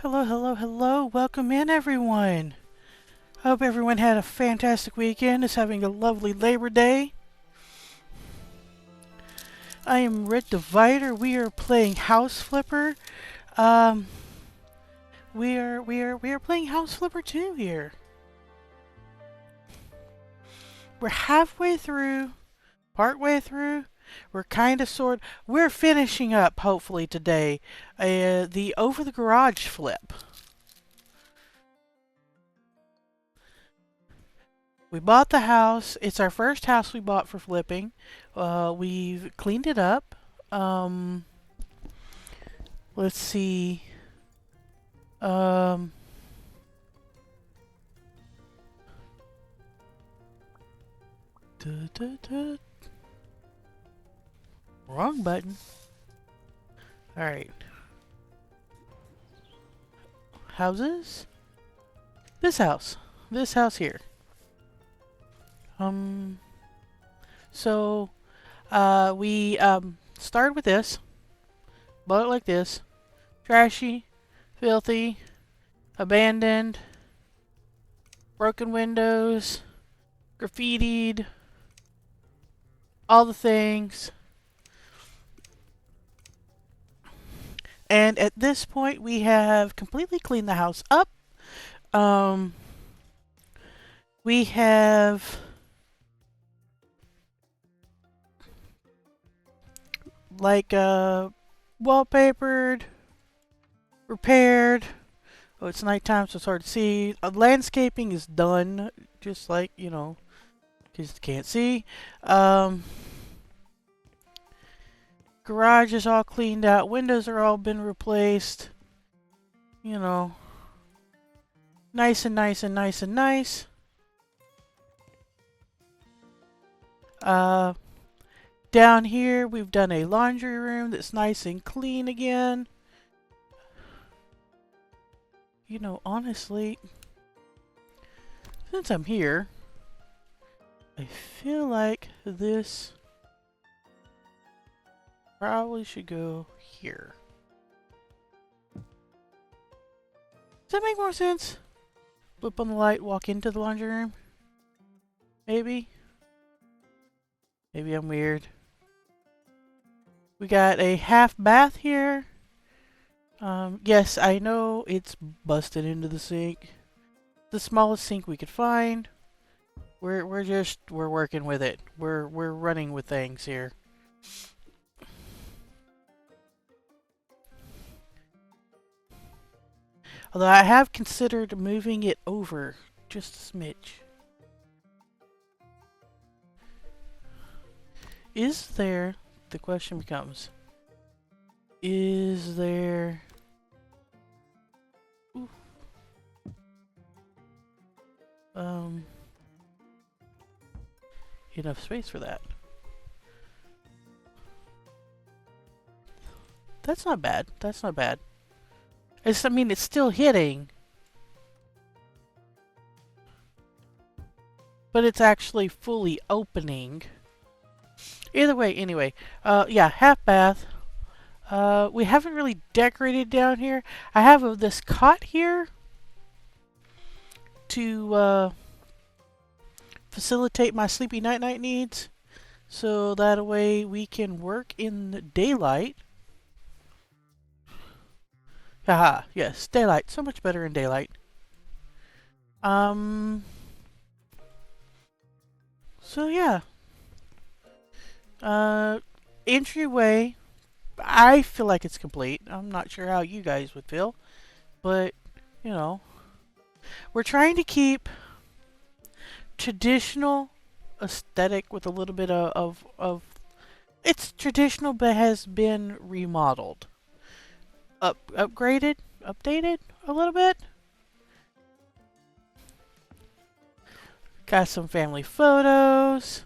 Hello, hello, hello. Welcome in, everyone. Hope everyone had a fantastic weekend, is having a lovely Labor Day. I am Red Divider. We are playing House Flipper. Um, we are playing House Flipper 2 here. We're halfway through, partway through. We're finishing up, hopefully, today, the over the garage flip. We bought the house. It's our first house we bought for flipping. We've cleaned it up. Let's see. Um, duh, duh, duh. Wrong button. Alright. Houses? This house. This house here. So, we started with this. Bought it like this. Trashy, filthy, abandoned, broken windows, graffitied, all the things. And at this point, we have completely cleaned the house up. We have wallpapered, repaired. Oh, it's nighttime, so it's hard to see. Landscaping is done, just like, because you can't see. Garage is all cleaned out. Windows are all been replaced. Nice and nice and nice and nice. Down here, we've done a laundry room that's nice and clean again. Honestly, since I'm here, I feel like this probably should go here. Does that make more sense? Flip on the light, walk into the laundry room? Maybe? Maybe I'm weird. We got a half bath here. Yes, I know it's busted into the sink. The smallest sink we could find. We're working with it. We're running with things here. Although I have considered moving it over just a smidge. The question becomes, is there enough space for that? That's not bad. That's not bad. It's still hitting. But it's actually fully opening. Either way, anyway. Yeah, half bath. We haven't really decorated down here. I have this cot here to facilitate my sleepy night-night needs. So that way we can work in the daylight. Haha, yes, daylight. So much better in daylight. So yeah. Entryway. I feel like it's complete. I'm not sure how you guys would feel. But, we're trying to keep traditional aesthetic with a little bit of it's traditional but has been remodeled. Upgraded? Updated a little bit? Got some family photos.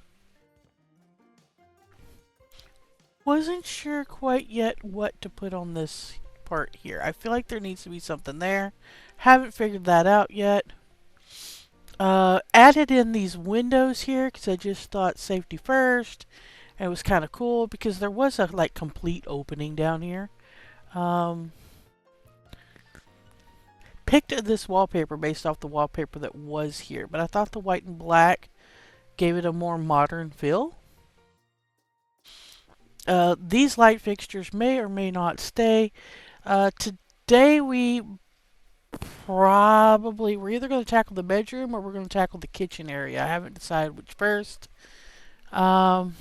Wasn't sure quite yet what to put on this part here. I feel like there needs to be something there. Haven't figured that out yet. Added in these windows here because I just thought safety first. And it was kind of cool because there was a complete opening down here. picked this wallpaper based off the wallpaper that was here, but I thought the white and black gave it a more modern feel. These light fixtures may or may not stay. Today we're either going to tackle the bedroom or we're going to tackle the kitchen area. I haven't decided which first. Um,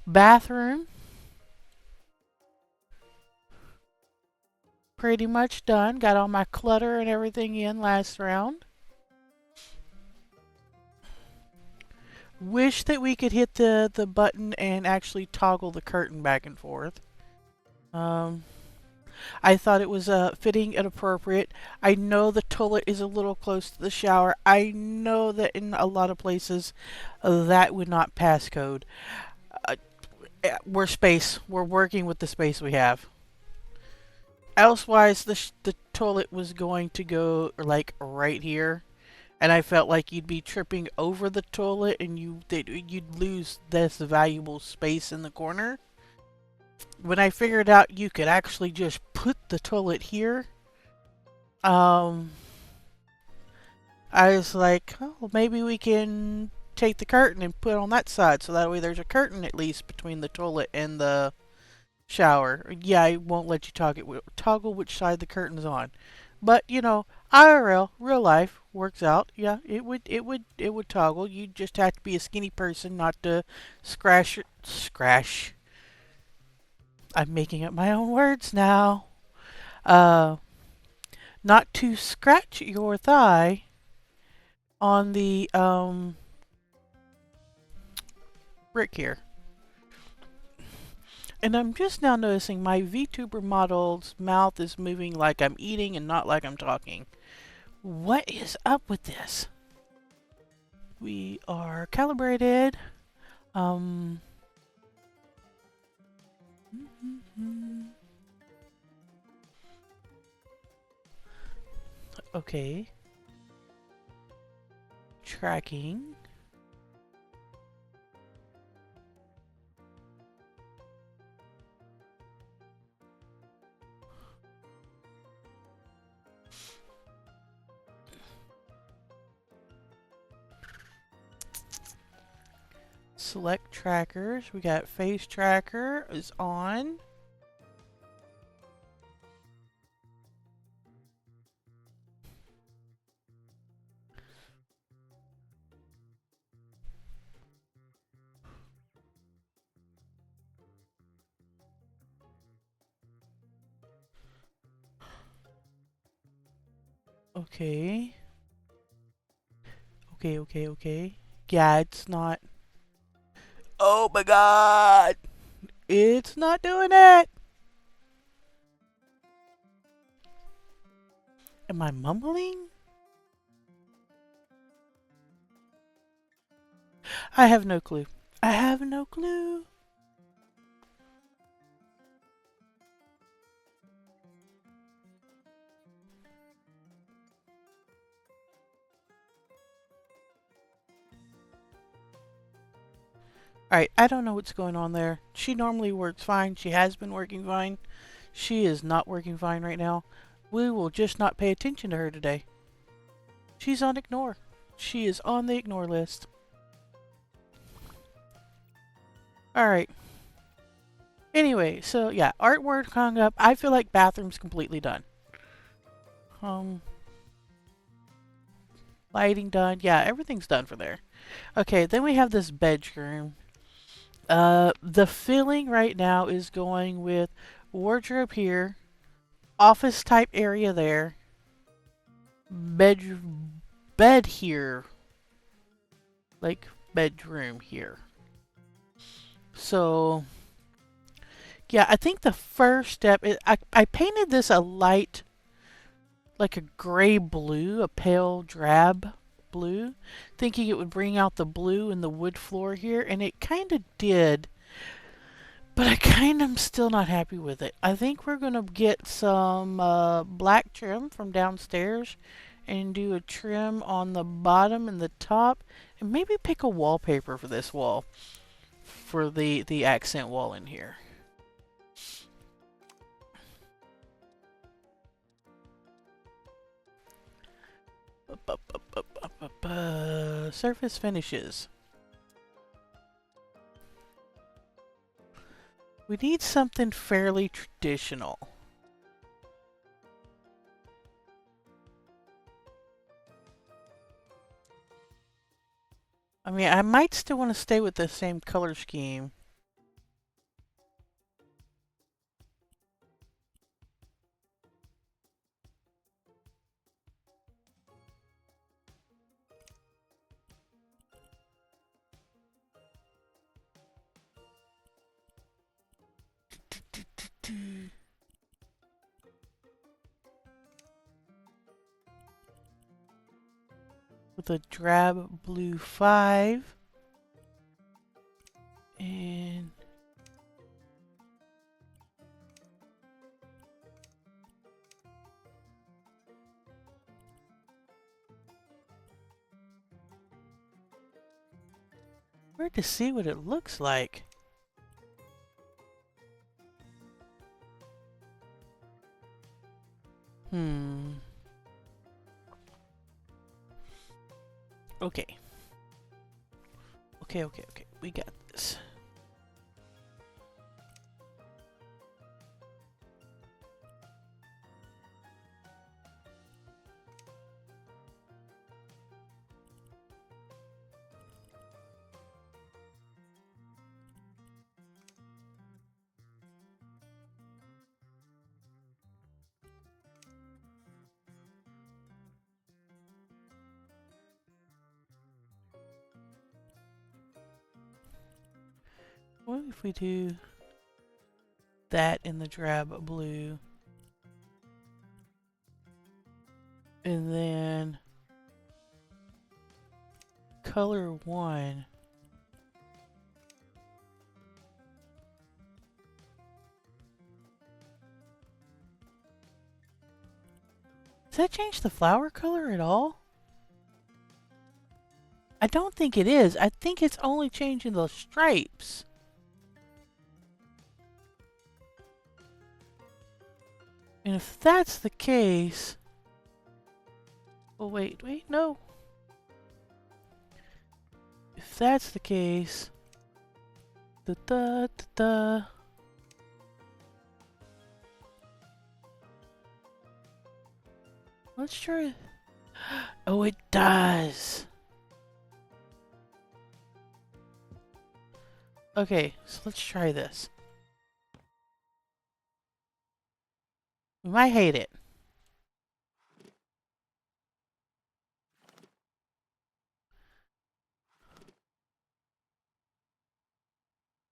Bathroom, pretty much done. Got all my clutter and everything in last round. Wish that we could hit the button and actually toggle the curtain back and forth. I thought it was fitting and appropriate. I know the toilet is a little close to the shower. I know that in a lot of places that would not pass code. Uh, we're working with the space we have. Elsewise, the toilet was going to go like right here, and I felt like you'd be tripping over the toilet and you'd lose this valuable space in the corner. When I figured out you could actually just put the toilet here, I was like, oh, maybe we can take the curtain and put it on that side, so that way there's a curtain at least between the toilet and the shower. Yeah, I won't let you toggle which side the curtain's on. But, you know, IRL, real life, works out. Yeah, it would toggle. You just have to be a skinny person not to scratch. I'm making up my own words now. Uh, Not to scratch your thigh on the brick here. And I'm just now noticing my VTuber model's mouth is moving like I'm eating and not like I'm talking. What is up with this? We are calibrated. Okay. Tracking. Select trackers. We got face tracker is on. Okay. Okay. Yeah, it's not. Oh my god! It's not doing it! Am I mumbling? I have no clue. I have no clue. Alright, I don't know what's going on there. She normally works fine. She has been working fine. She is not working fine right now. We will just not pay attention to her today. She's on ignore. She is on the ignore list. Alright. Anyway, so yeah, artwork hung up. I feel like bathroom's completely done. Lighting done. Yeah, everything's done for there. Okay, then we have this bedroom. The filling right now is going with wardrobe here, office type area there, bed here, like bedroom here. So yeah, I think the first step is I painted this a light, like a gray blue, a pale drab blue, thinking it would bring out the blue in the wood floor here, and it kind of did, but I kind of am still not happy with it. I think we're going to get some black trim from downstairs and do a trim on the bottom and the top, and maybe pick a wallpaper for this wall, for the accent wall in here. Surface finishes. We need something fairly traditional. I mean, I might still want to stay with the same color scheme. With a drab blue 5. And we're to see what it looks like. Okay. Okay. We got this. What if we do that in the drab blue? And then color 1. Does that change the flower color at all? I don't think it is. I think it's only changing the stripes. And if that's the case... Oh, wait, no. If that's the case... Let's try... Oh, it does! Okay, so let's try this. We might hate it.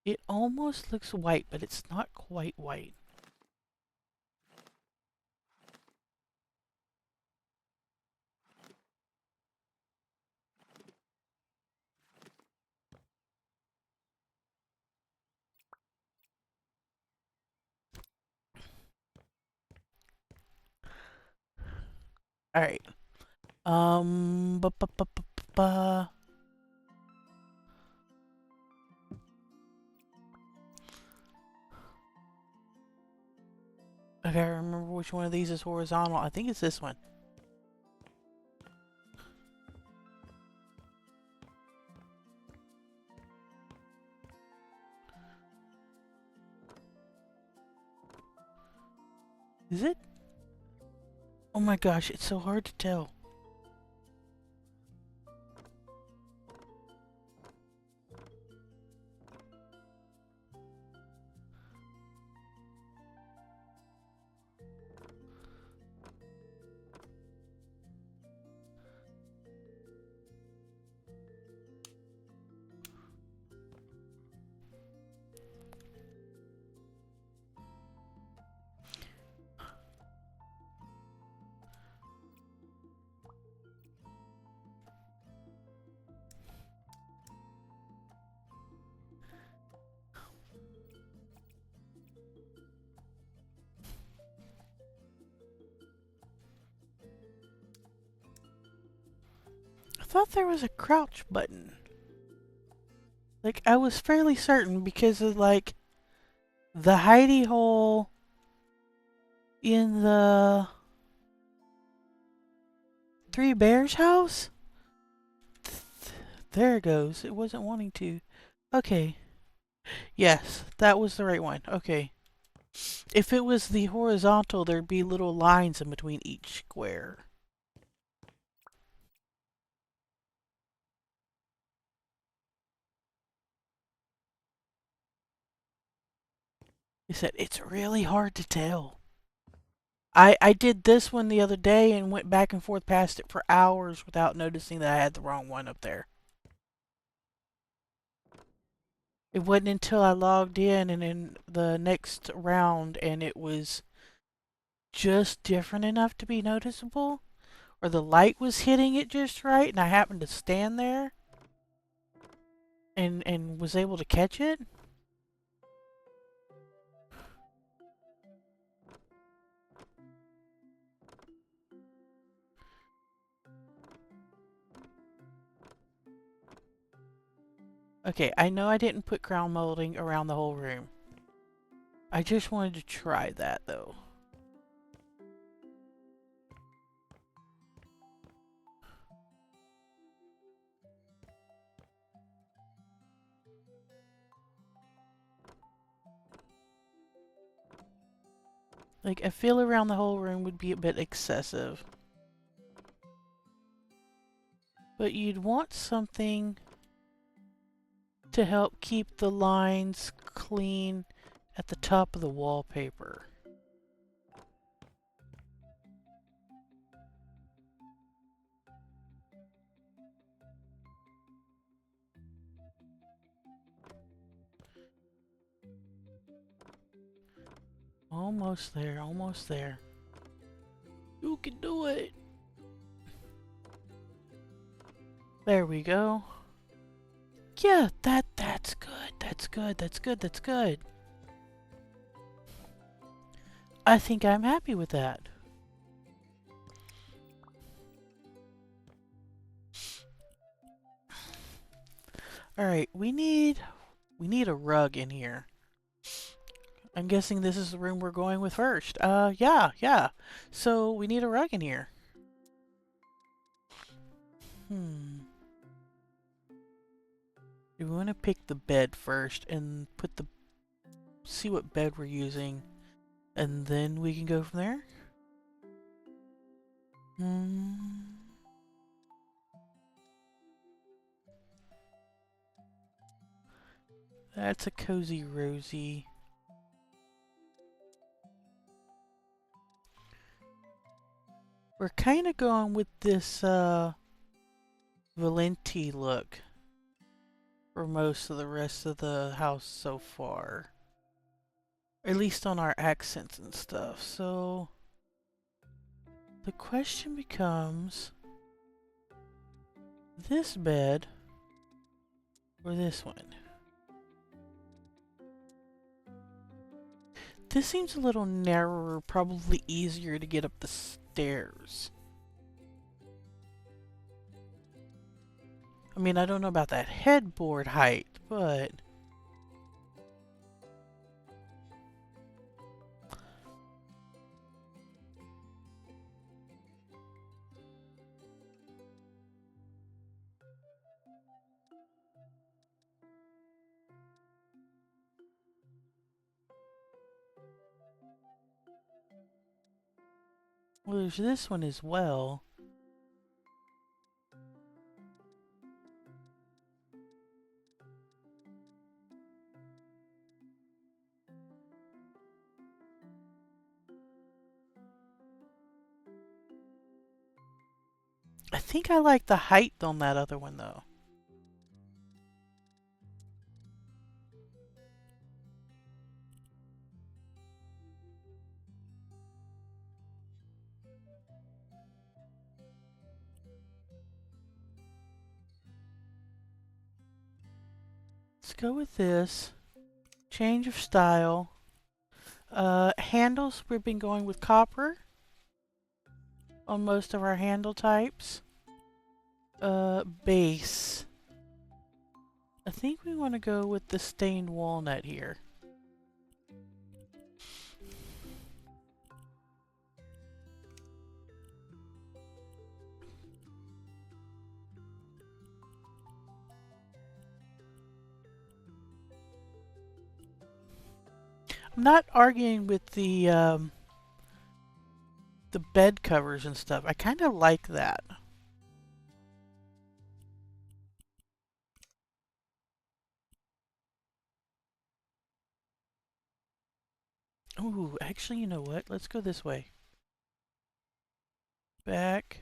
It almost looks white, but it's not quite white. Alright. Ba ba ba ba ba. I gotta remember which one of these is horizontal. I think it's this one. Is it? Oh my gosh, it's so hard to tell. I thought there was a crouch button. Like, I was fairly certain because of, like, the hidey hole in the Three Bears house? There it goes. It wasn't wanting to. Okay. Yes, that was the right one. Okay. If it was the horizontal, there'd be little lines in between each square. He said, it's really hard to tell. I did this one the other day and went back and forth past it for hours without noticing that I had the wrong one up there. It wasn't until I logged in and in the next round and it was just different enough to be noticeable, or the light was hitting it just right and I happened to stand there and was able to catch it. Okay, I know I didn't put crown molding around the whole room. I just wanted to try that though. Like, I feel around the whole room would be a bit excessive. But you'd want something to help keep the lines clean at the top of the wallpaper. Almost there, almost there. You can do it! There we go. Yeah, that's good. That's good. That's good. That's good. I think I'm happy with that. Alright, we need a rug in here. I'm guessing this is the room we're going with first. Yeah. So we need a rug in here. Do we want to pick the bed first and see what bed we're using, and then we can go from there? That's a cozy rosy. We're kind of going with this Valenti look for most of the rest of the house so far. At least on our accents and stuff. So the question becomes, this bed or this one? This seems a little narrower, probably easier to get up the stairs. I mean, I don't know about that headboard height, but... well, there's this one as well. I think I like the height on that other one, though. Let's go with this. Change of style. Handles, we've been going with copper on most of our handle types. Base. I think we want to go with the stained walnut here. I'm not arguing with the bed covers and stuff. I kind of like that. Ooh, actually, you know what? Let's go this way. Back.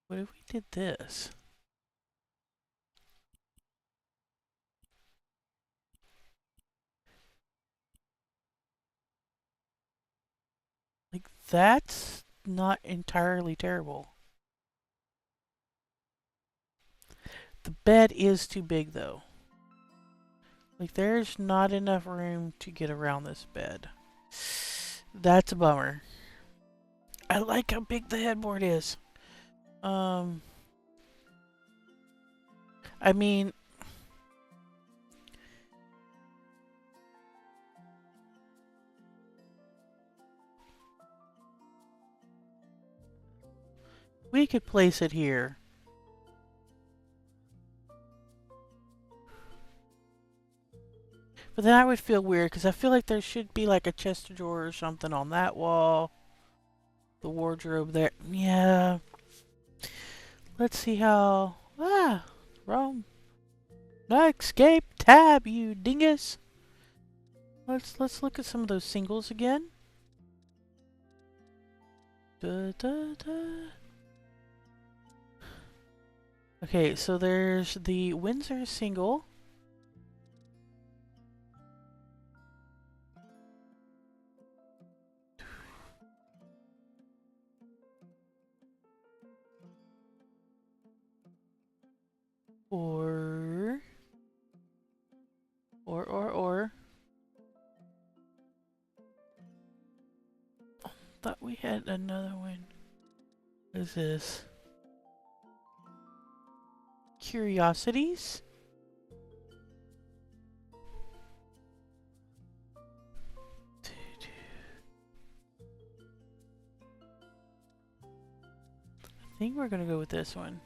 What if we did this? Like, that's not entirely terrible. The bed is too big, though. Like, there's not enough room to get around this bed. That's a bummer. I like how big the headboard is. I mean, we could place it here. But then I would feel weird because I feel like there should be like a chest of drawers or something on that wall. The wardrobe there. Yeah. Let's see how... wrong. No, escape tab, you dingus. Let's look at some of those singles again. Da, da, da. Okay, so there's the Windsor single. Or. Thought we had another one. What is this? Curiosities? I think we're gonna go with this one.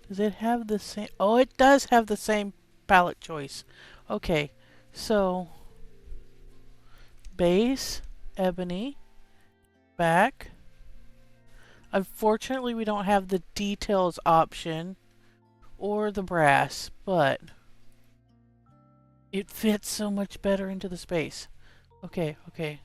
Does it have the same? Oh, it does have the same palette choice. Okay, so base, ebony, back. Unfortunately, we don't have the details option or the brass, but it fits so much better into the space. Okay, okay.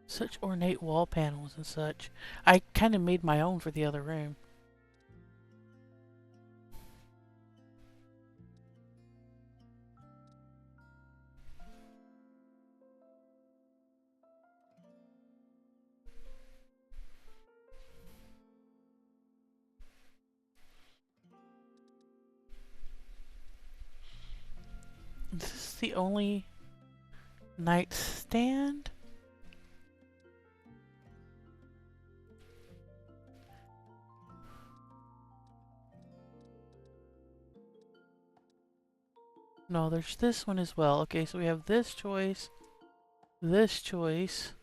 Such ornate wall panels and such. I kind of made my own for the other room. This is the only nightstand. No, there's this one as well. Okay, so we have this choice, this choice.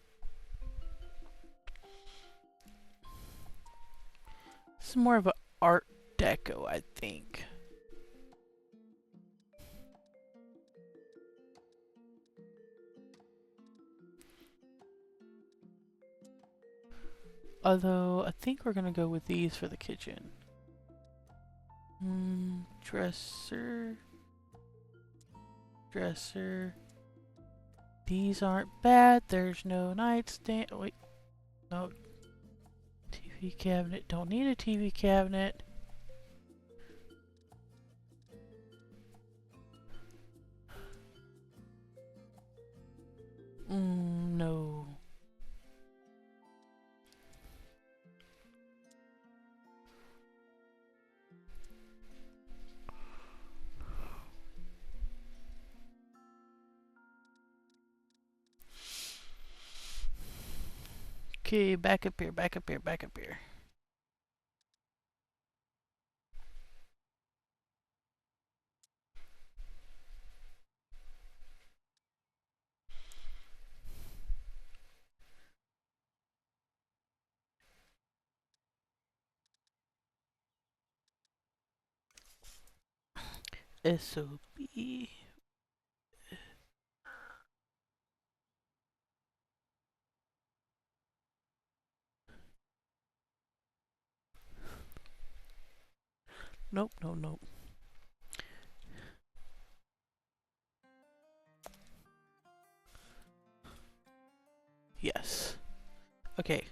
This is more of an art deco, I think. Although, I think we're gonna go with these for the kitchen. Dresser. Dresser. These aren't bad. There's no nightstand. Wait. No. TV cabinet. Don't need a TV cabinet. No. Okay, back up here, back up here, back up here. SOB. Nope, no, nope. Yes. Okay.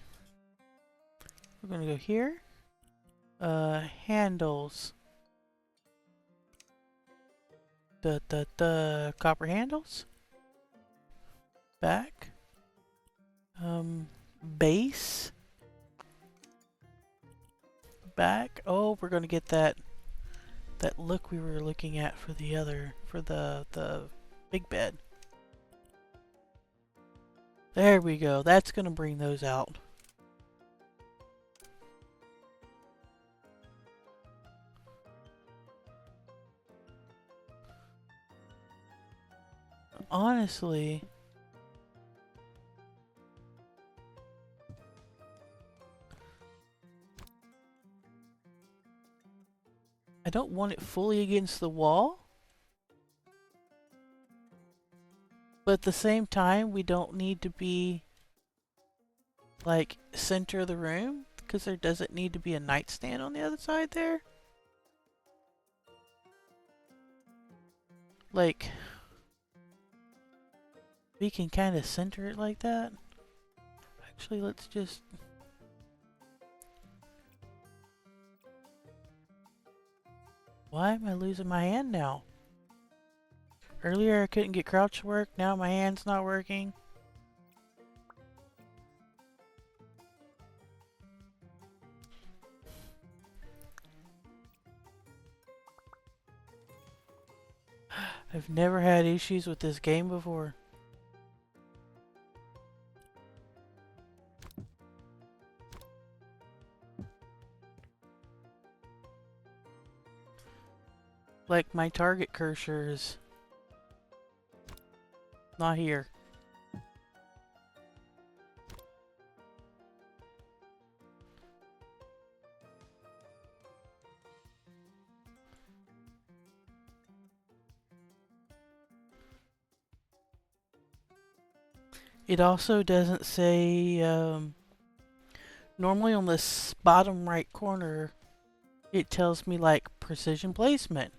We're gonna go here. Handles. The copper handles. Back. Base. Back. Oh, we're gonna get that look we were looking at for the big bed. There we go. That's gonna bring those out. Honestly, I don't want it fully against the wall. But at the same time, we don't need to be like center of the room because there doesn't need to be a nightstand on the other side there. Like, we can kind of center it like that. Actually, let's just... Why am I losing my hand now? Earlier I couldn't get crouch to work, now my hand's not working. I've never had issues with this game before. Like my target cursor is not here. It also doesn't say, normally on this bottom right corner, it tells me like precision placement.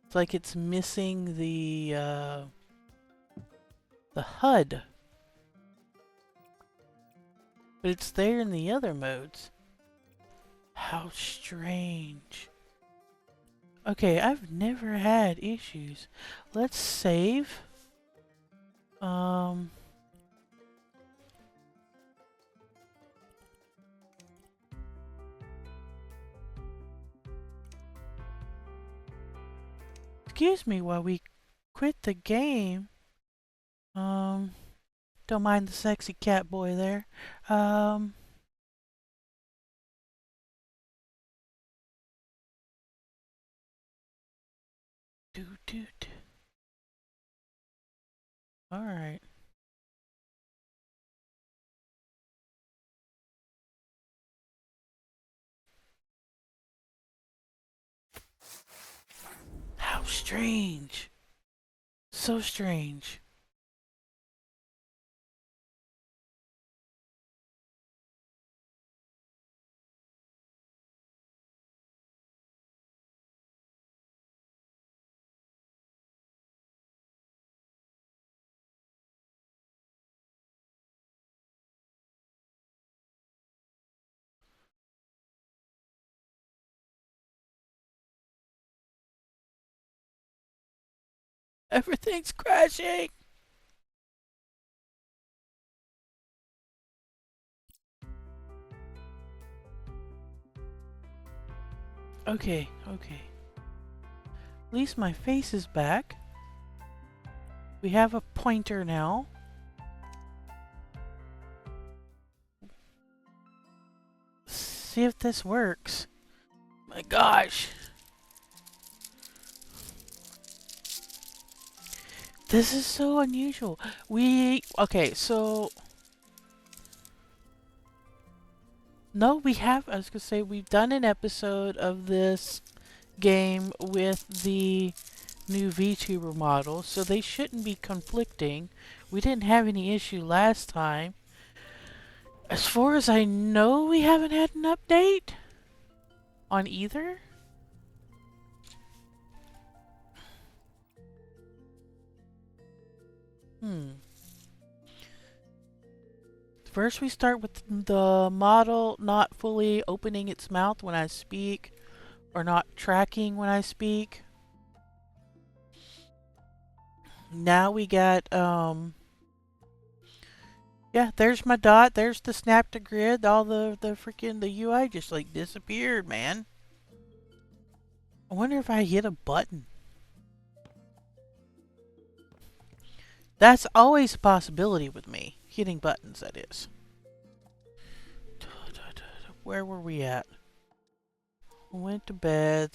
It's like it's missing the HUD. But it's there in the other modes. How strange. Okay, I've never had issues. Let's save. Excuse me while we quit the game. Don't mind the sexy cat boy there. Doot. Alright. How strange. So strange. Everything's crashing! Okay. At least my face is back. We have a pointer now. see if this works. My gosh. This is so unusual. Okay, so... No, we have, I was gonna say, we've done an episode of this game with the new VTuber model, so they shouldn't be conflicting. We didn't have any issue last time. As far as I know, we haven't had an update on either. First we start with the model not fully opening its mouth when I speak, or not tracking when I speak. Now we got, yeah, there's my dot, there's the snap to grid, all the freaking, the UI just like disappeared, man. I wonder if I hit a button. That's always a possibility with me. Hitting buttons, that is. Where were we at? Went to bed.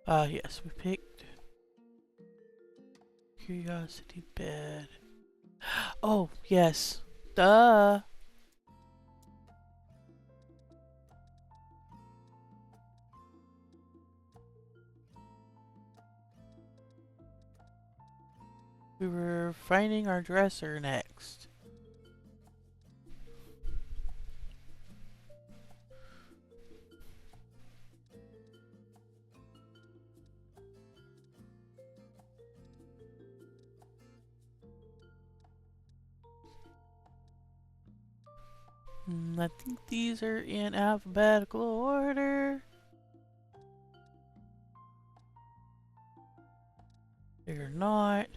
Yes, we picked Curiosity Bed. Oh, yes. Duh. We were finding our dresser next. I think these are in alphabetical order. They're not.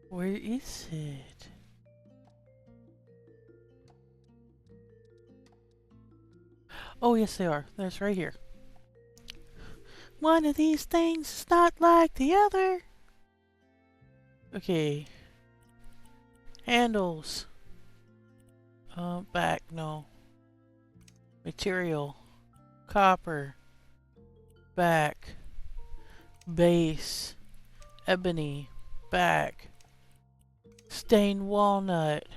Where is it? Oh, yes, they are. That's right here. One of these things is not like the other. Okay. Handles. Back, no. Material. Copper. Back. Base. Ebony. Back. Stained walnut.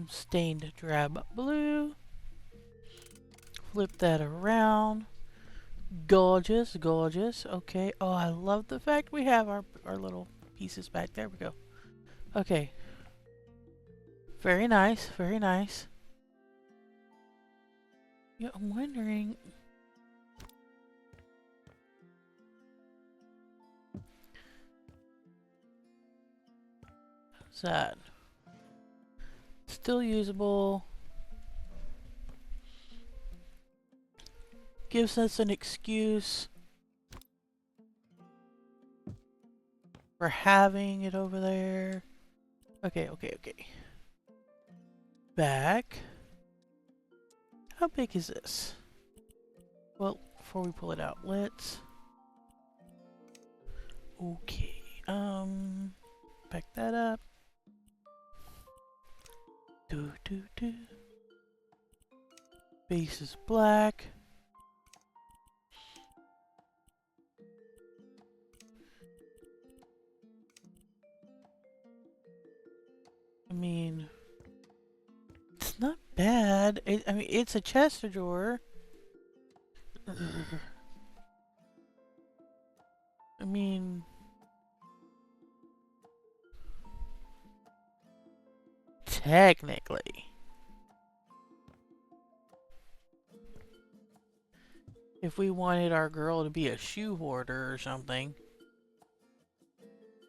Stained drab blue. Flip that around. Gorgeous, gorgeous. Okay. Oh, I love the fact we have our little pieces back. There we go. Okay. Very nice, very nice. Yeah, I'm wondering... How's that? Still usable. Gives us an excuse for having it over there. Okay, okay, okay. Back. How big is this? Well, before we pull it out, let's... Okay, back that up. Do. Base is black. I mean, it's not bad. I mean, it's a chest drawer. I mean, technically, if we wanted our girl to be a shoe hoarder or something,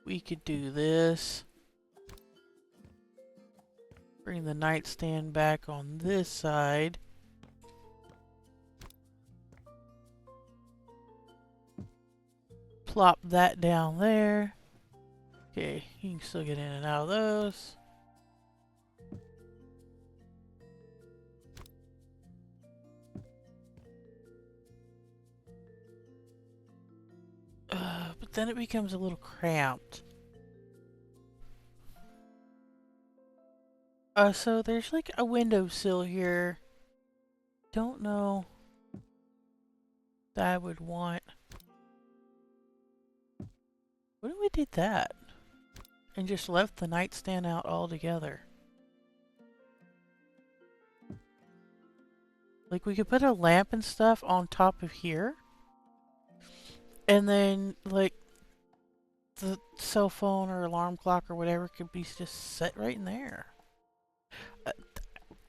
we could do this. Bring the nightstand back on this side. Plop that down there. Okay, you can still get in and out of those. then it becomes a little cramped. So there's like a windowsill here. Don't know that I would want. What if we did that? And just left the nightstand out altogether? Like we could put a lamp and stuff on top of here. And then like the cell phone or alarm clock or whatever could be just set right in there.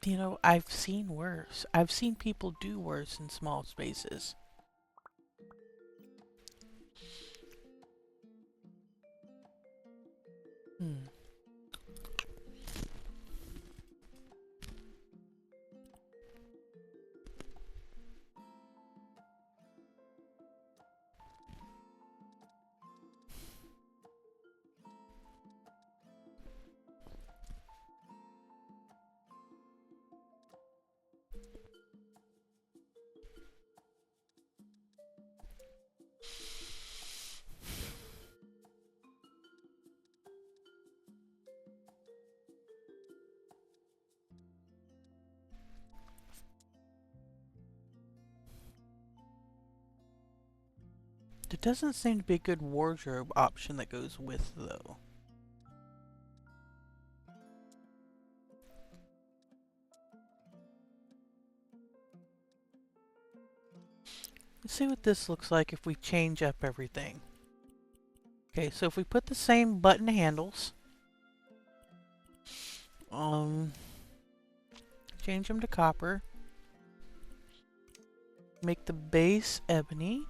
You know, I've seen worse. I've seen people do worse in small spaces. Hmm. There doesn't seem to be a good wardrobe option that goes with, though. Let's see what this looks like if we change up everything. Okay, so if we put the same button handles, change them to copper, make the base ebony,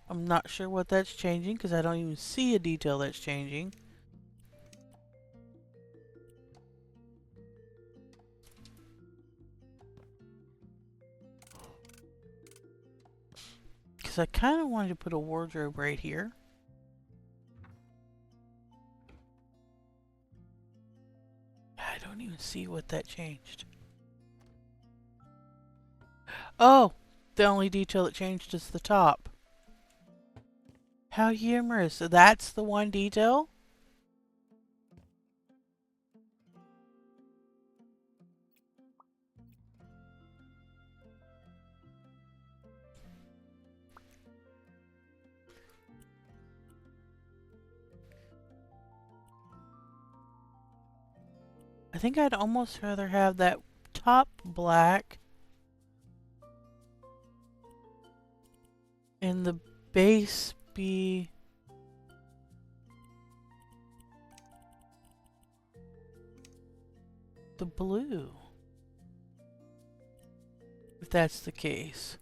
I'm not sure what that's changing because I don't even see a detail that's changing. Because I kind of wanted to put a wardrobe right here. I don't even see what that changed. Oh! The only detail that changed is the top. How humorous. So that's the one detail? I think I'd almost rather have that top black and the base be the blue. If that's the case.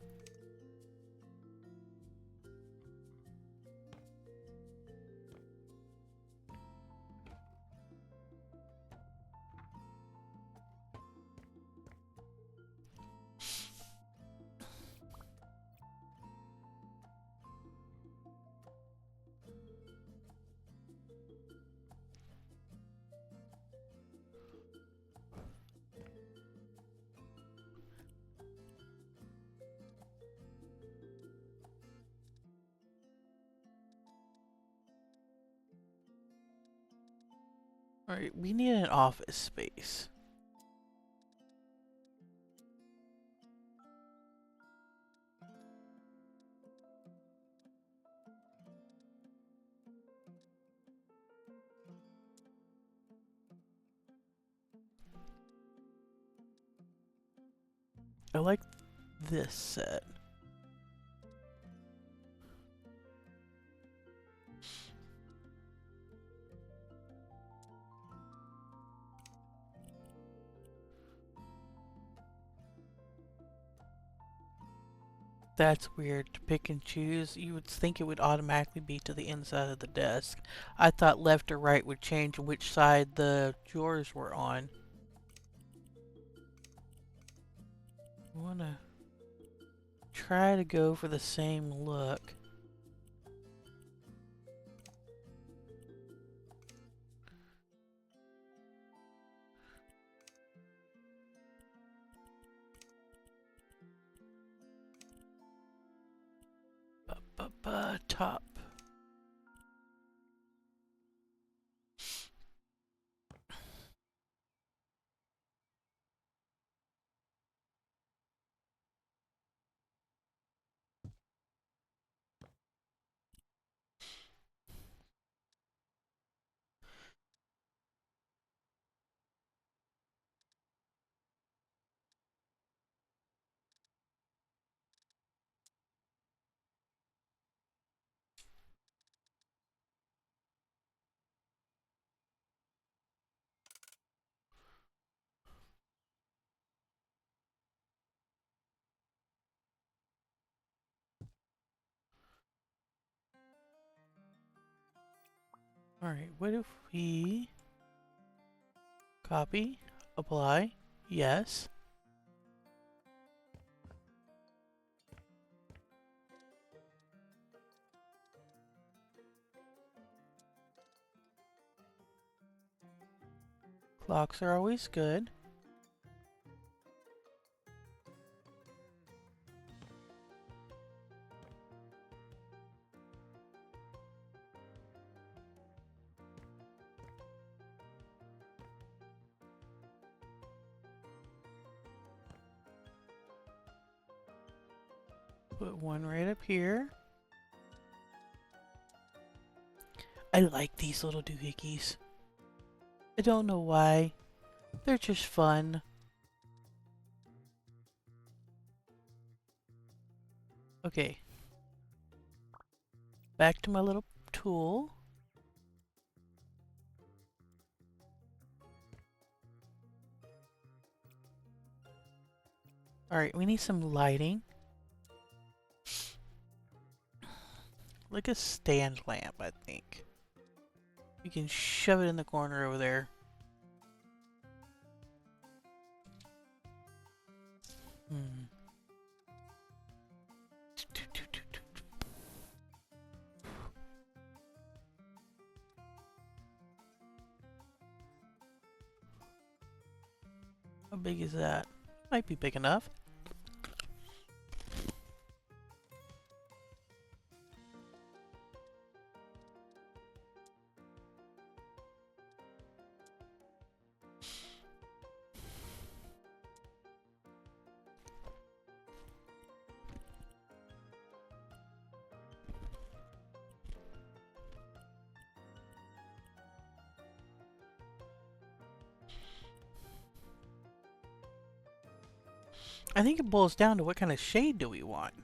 Alright, we need an office space. I like this set. That's weird to pick and choose. You would think it would automatically be to the inside of the desk. I thought left or right would change which side the drawers were on. I wanna try to go for the same look. top. Alright, what if we copy, apply, yes. Clocks are always good. Put one right up here. I like these little doohickeys. I don't know why. They're just fun. Okay. Back to my little tool. Alright, we need some lighting. Like a stand lamp, I think. You can shove it in the corner over there. How big is that? Might be big enough. I think it boils down to what kind of shade do we want.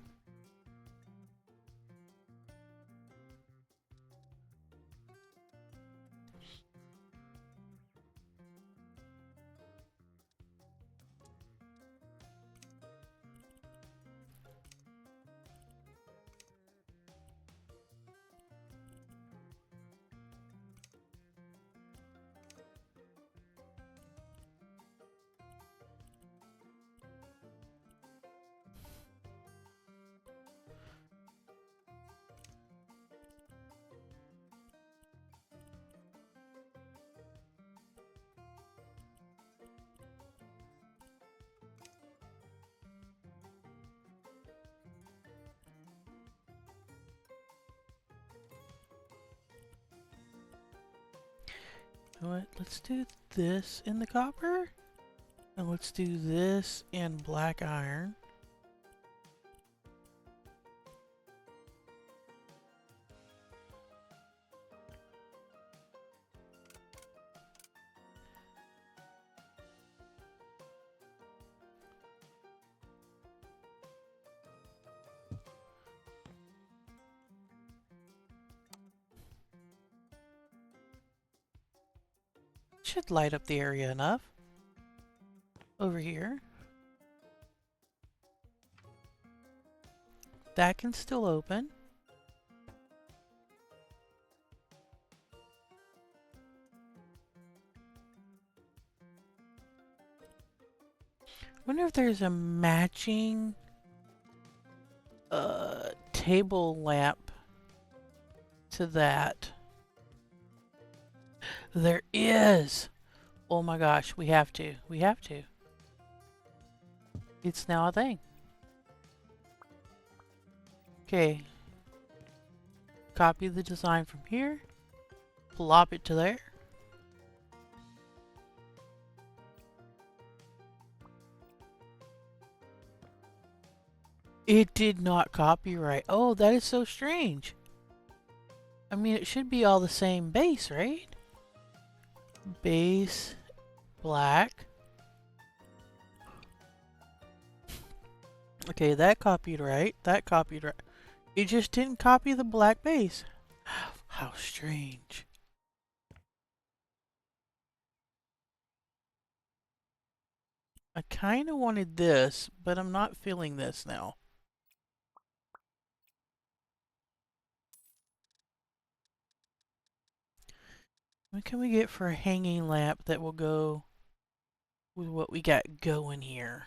You know what? Let's do this in the copper. And let's do this in black iron. Should light up the area enough. Over here. That can still open. Wonder if there's a matching table lamp to that. There is! Oh my gosh, we have to. We have to. It's now a thing. Okay. Copy the design from here. Plop it to there. It did not copyright. Oh, that is so strange. I mean, it should be all the same base, right? Base, black. Okay, that copied right. That copied right. It just didn't copy the black base. How strange. I kind of wanted this, but I'm not feeling this now. What can we get for a hanging lamp that will go with what we got going here?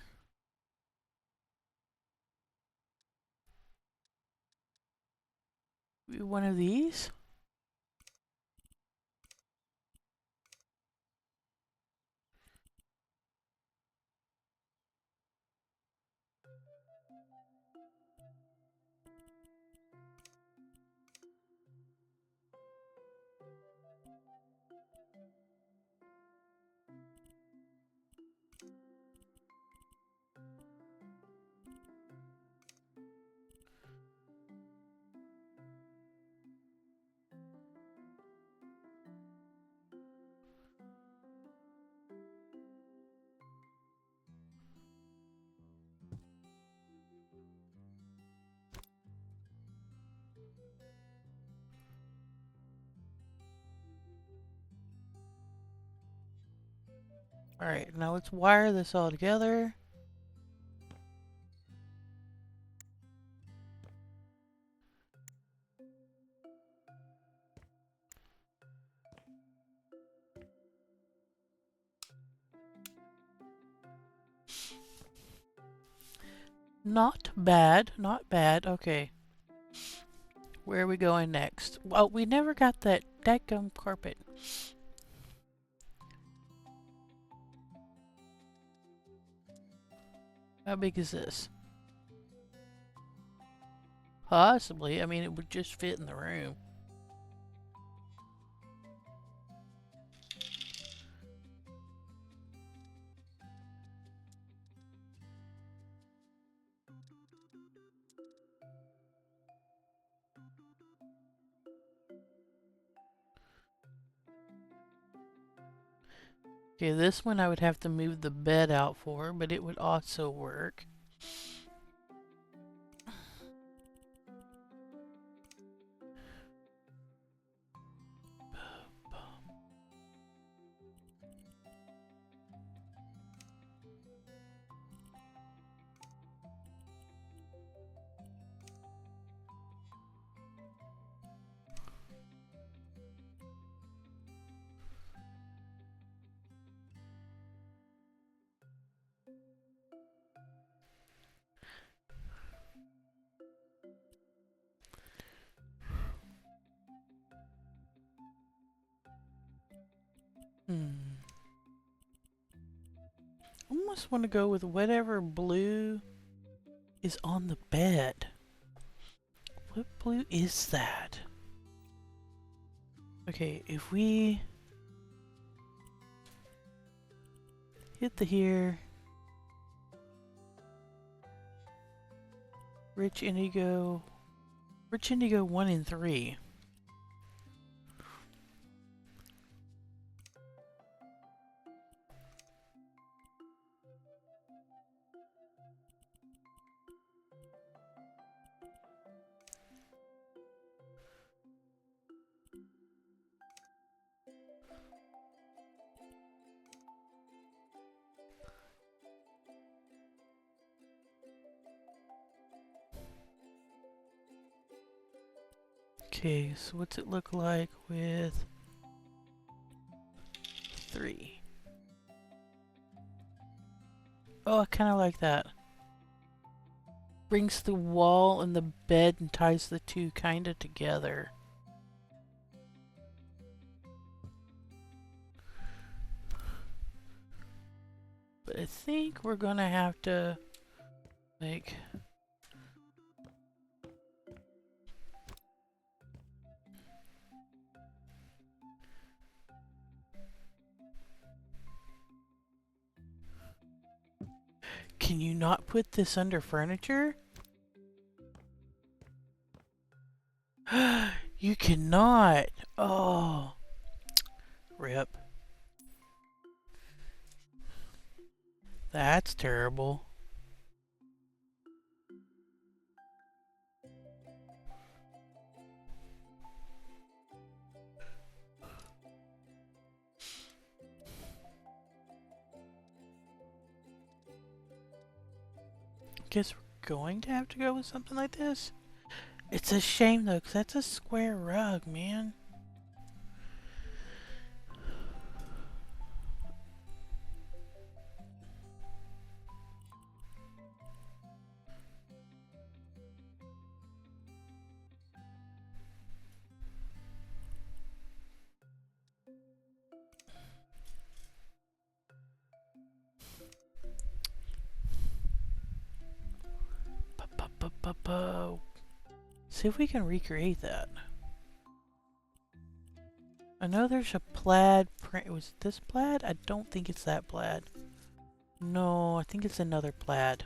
One of these? Alright, now let's wire this all together. Not bad, not bad. Okay. Where are we going next? Well, we never got that dadgum carpet. How big is this? Possibly. I mean, it would just fit in the room. Okay, this one I would have to move the bed out for, but it would also work. I almost want to go with whatever blue is on the bed. What blue is that? Okay, if we hit the here, rich indigo 1 and 3. Okay, so what's it look like with 3? Oh, I kind of like that. Brings the wall and the bed and ties the two kind of together. But I think we're gonna have to like Can you not put this under furniture? You cannot. Oh, rip. That's terrible. Guess we're going to have to go with something like this. It's a shame though, because that's a square rug, man. See if we can recreate that. I know there's a plaid print. Was it this plaid? I don't think it's that plaid. No, I think it's another plaid.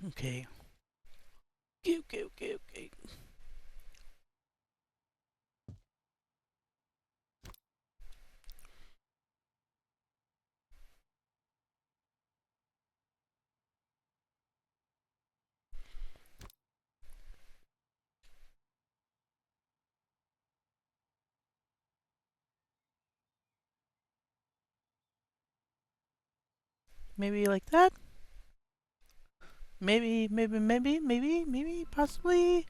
Okay. Okay. Maybe like that? Maybe, possibly.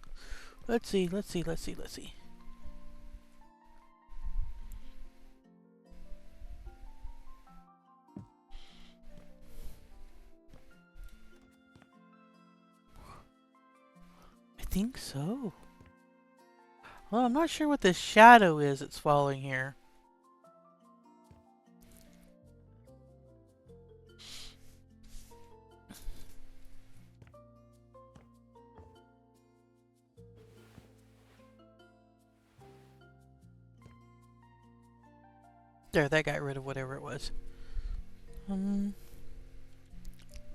Let's see. I think so. Well, I'm not sure what this shadow is that's falling here. There, that got rid of whatever it was.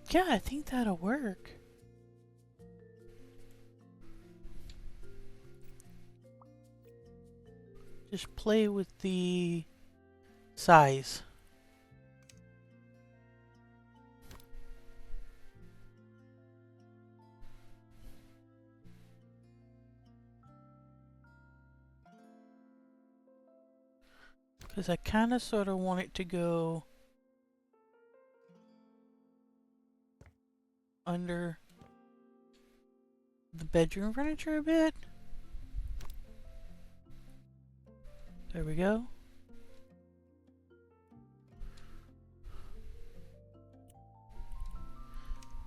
Yeah, I think that'll work. Just play with the size. Because I kind of sort of want it to go under the bedroom furniture a bit. There we go.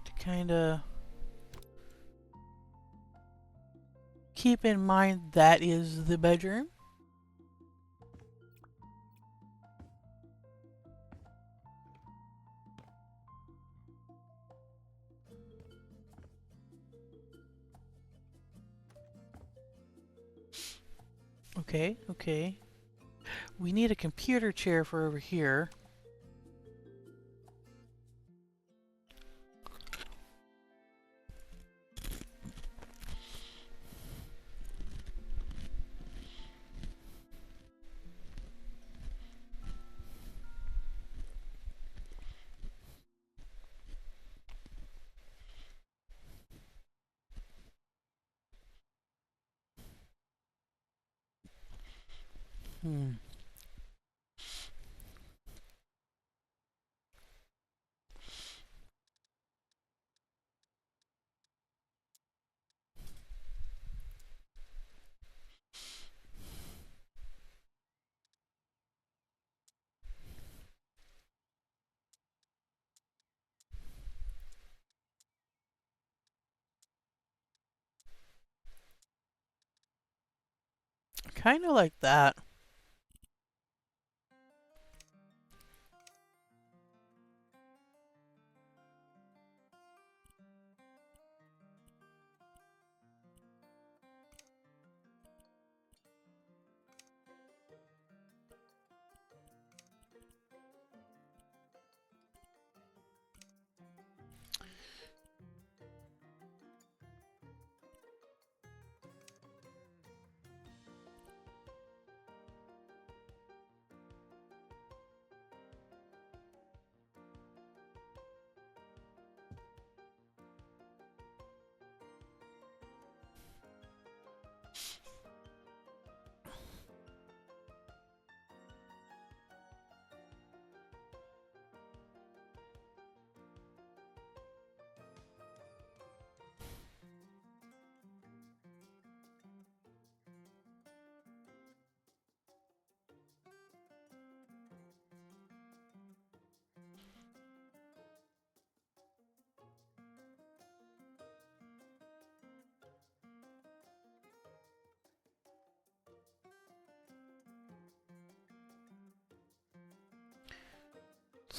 To kind of keep in mind that is the bedroom. Okay. We need a computer chair for over here. Hmm. kind of like that.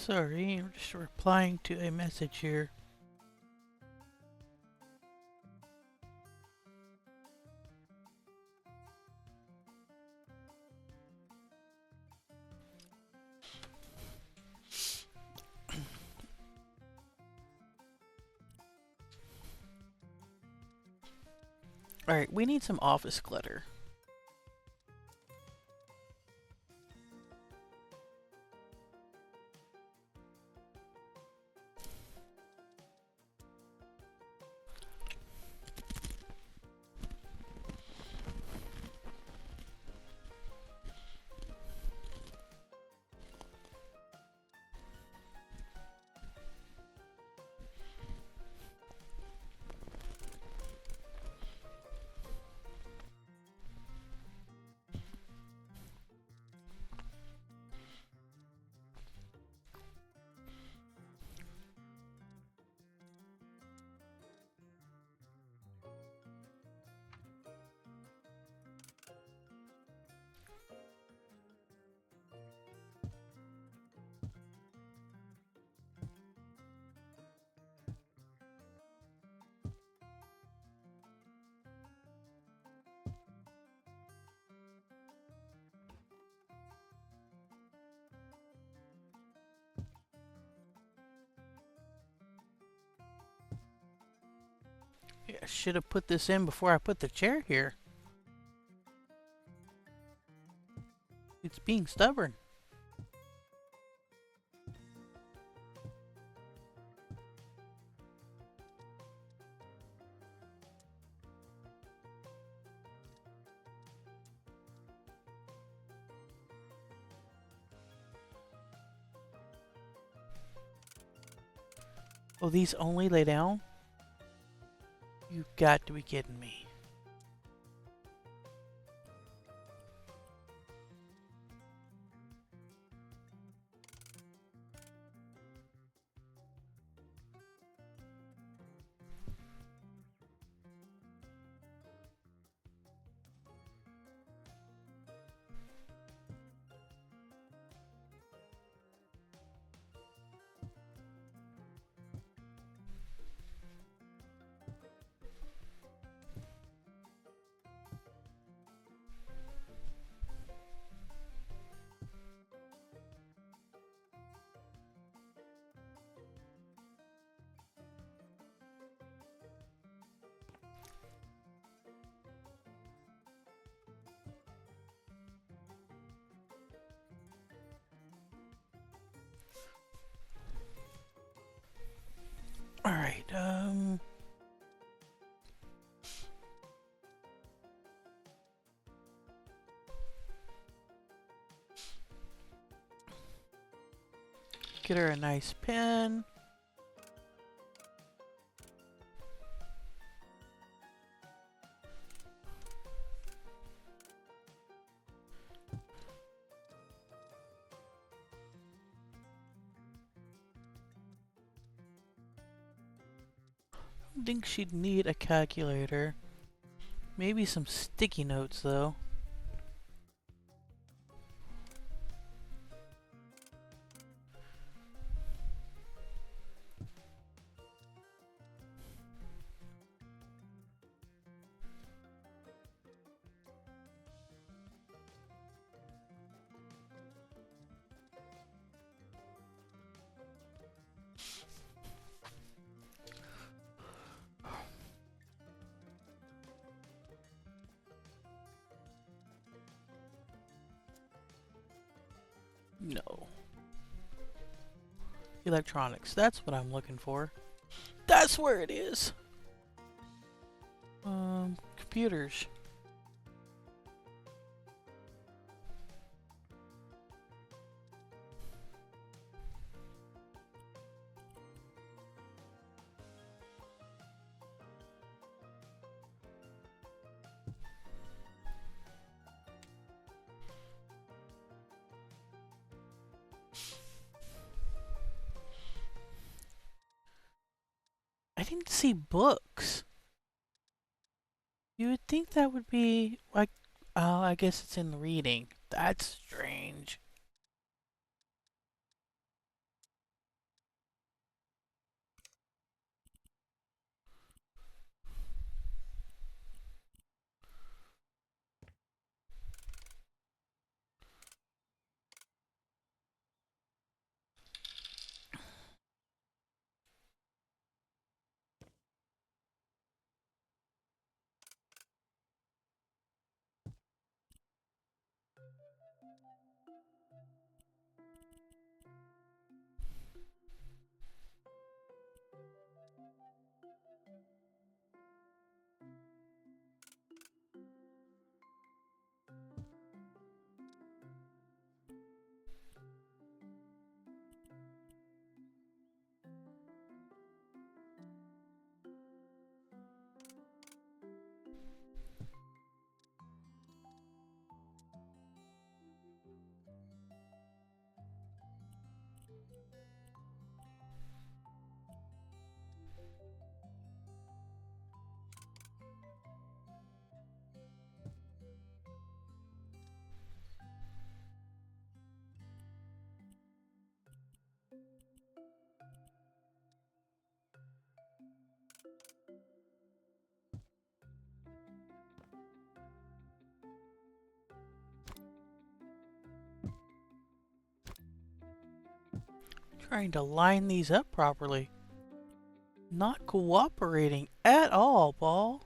Sorry, I'm just replying to a message here. Alright, we need some office clutter. Yeah, I should have put this in before I put the chair here. It's being stubborn. Oh, these only lay down? You've got to be kidding me. Alright, get her a nice pen. I think she'd need a calculator. Maybe some sticky notes, though. No. Electronics. That's what I'm looking for. That's where it is. Computers. I didn't see books. You would think that would be like, oh, I guess it's in reading. That's strange. Trying to line these up properly. Not cooperating at all, Paul.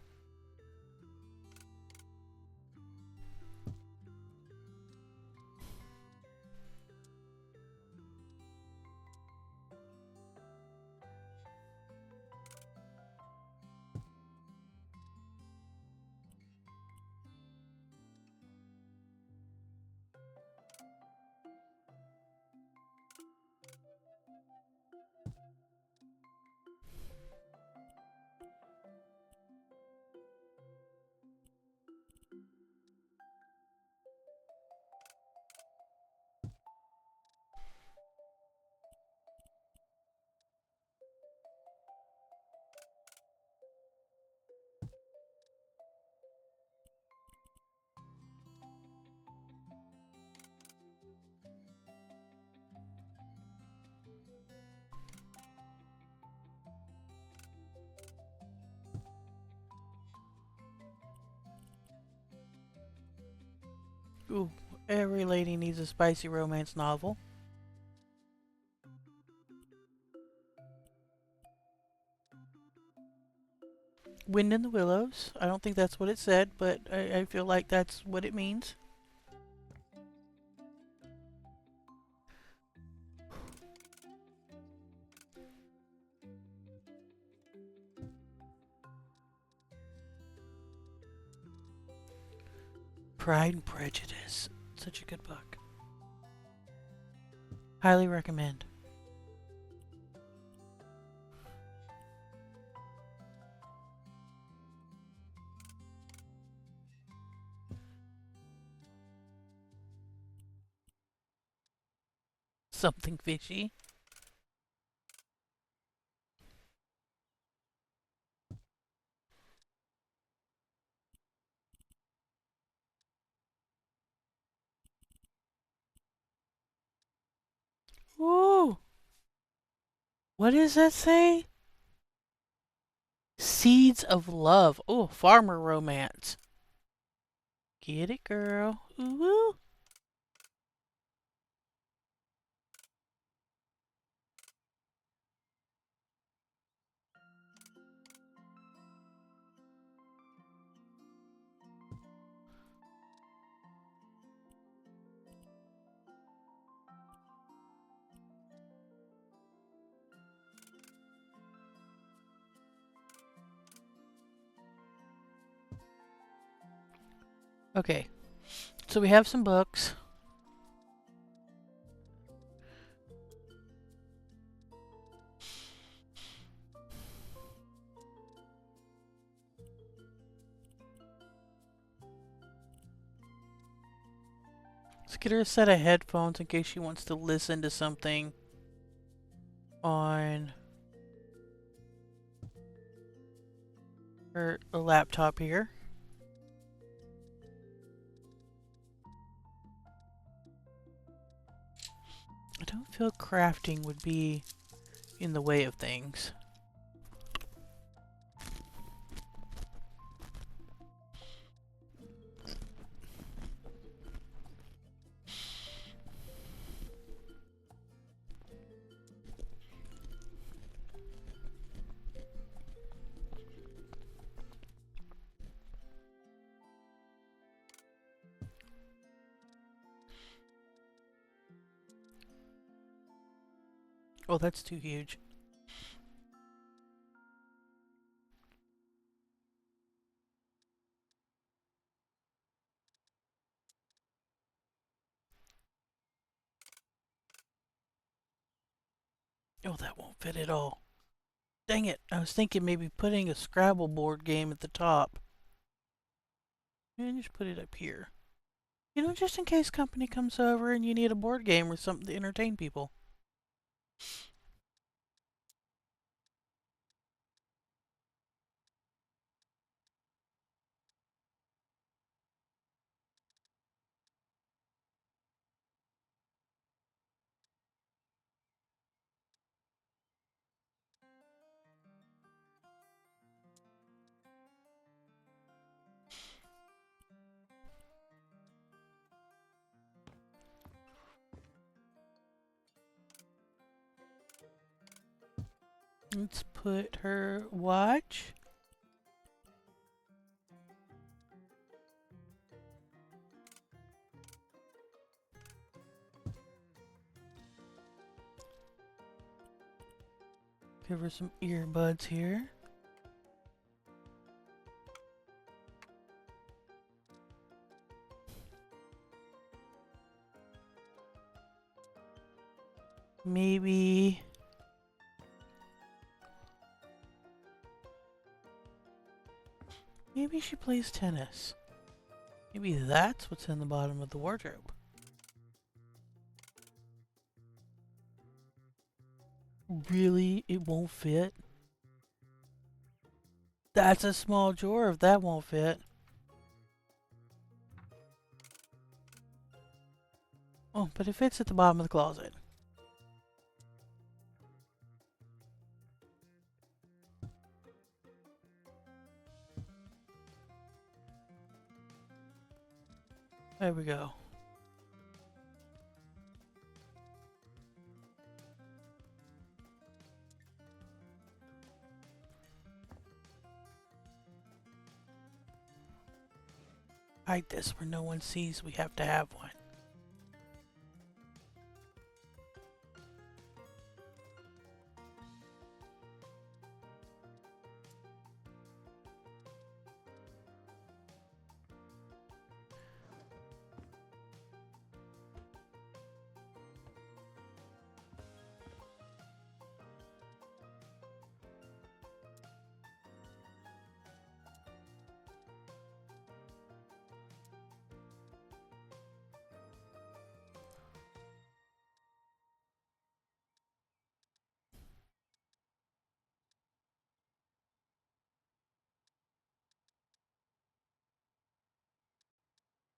Ooh, every lady needs a spicy romance novel. Wind in the Willows. I don't think that's what it said, but I feel like that's what it means. Pride and Prejudice. Such a good book. Highly recommend. Something fishy. Ooh. What does that say? Seeds of Love. Oh, farmer romance. Get it, girl. Ooh. Okay, so we have some books. Let's get her a set of headphones in case she wants to listen to something on her laptop here. I don't feel crafting would be in the way of things. Oh, that's too huge. Oh, that won't fit at all. Dang it, I was thinking maybe putting a Scrabble board game at the top. And just put it up here. You know, just in case company comes over and you need a board game or something to entertain people. Let's put her watch. Give her some earbuds here. Maybe she plays tennis. Maybe that's what's in the bottom of the wardrobe. Really? It won't fit? That's a small drawer if that won't fit. Oh, but it fits at the bottom of the closet. There we go. Hide this where no one sees we have to have one.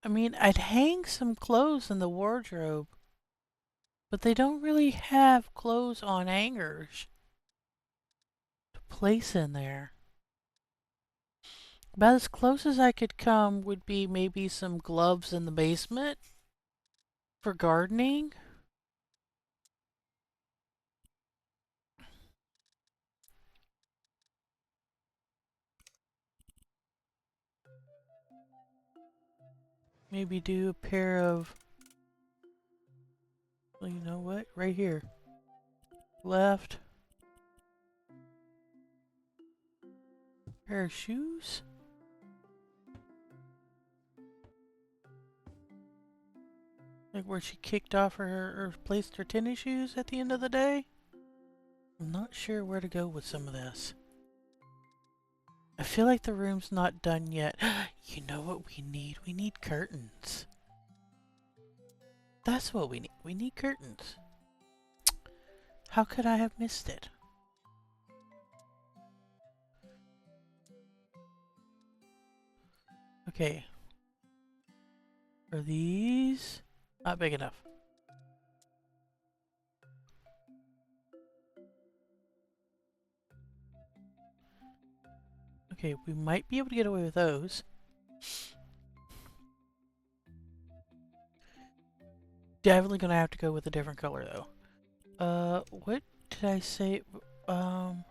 I mean, I'd hang some clothes in the wardrobe, but they don't really have clothes on hangers to place in there. About as close as I could come would be maybe some gloves in the basement for gardening. Maybe do a pair of, well, you know what? Right here. Left. Pair of shoes. Like where she kicked off or placed her tennis shoes at the end of the day. I'm not sure where to go with some of this. I feel like the room's not done yet. You know what we need? We need curtains. That's what we need. We need curtains. How could I have missed it? Okay. Are these not big enough? Okay, we might be able to get away with those. Definitely gonna have to go with a different color though. What did I say? Um,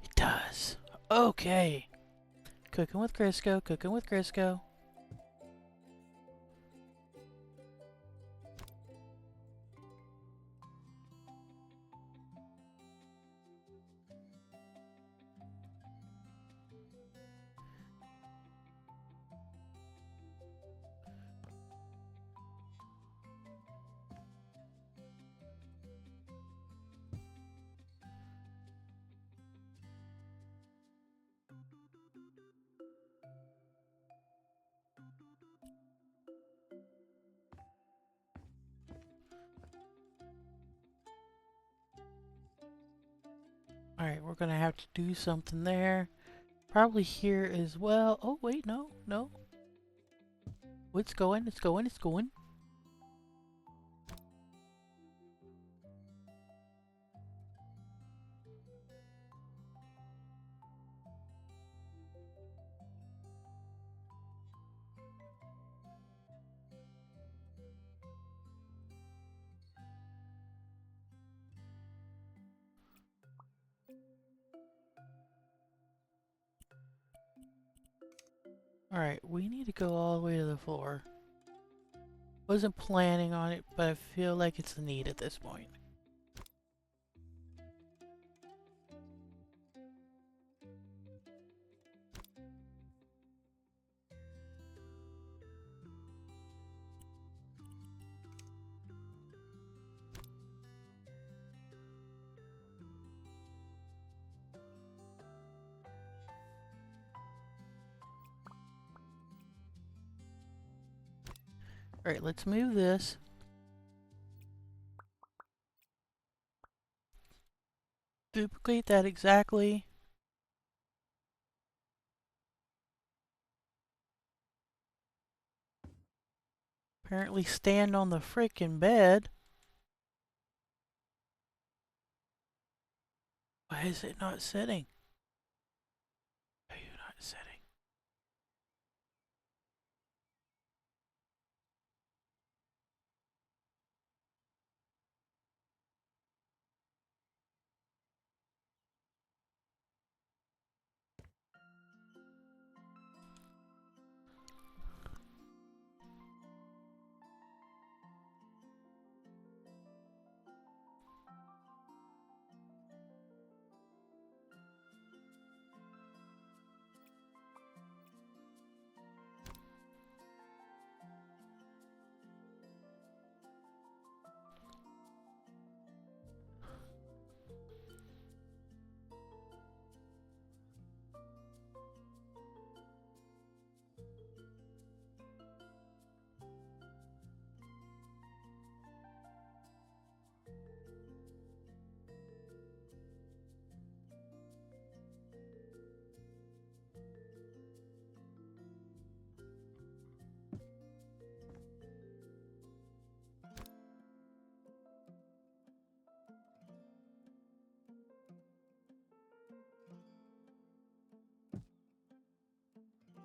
it does. Okay. Cooking with Crisco, cooking with Crisco. Alright, we're gonna have to do something there. Probably here as well. Oh, wait, no, no. It's going, it's going, it's going. Alright, we need to go all the way to the floor. Wasn't planning on it, but I feel like it's a need at this point. Alright, let's move this. Duplicate that exactly. Apparently stand on the frickin' bed. Why is it not sitting? Why are you not sitting?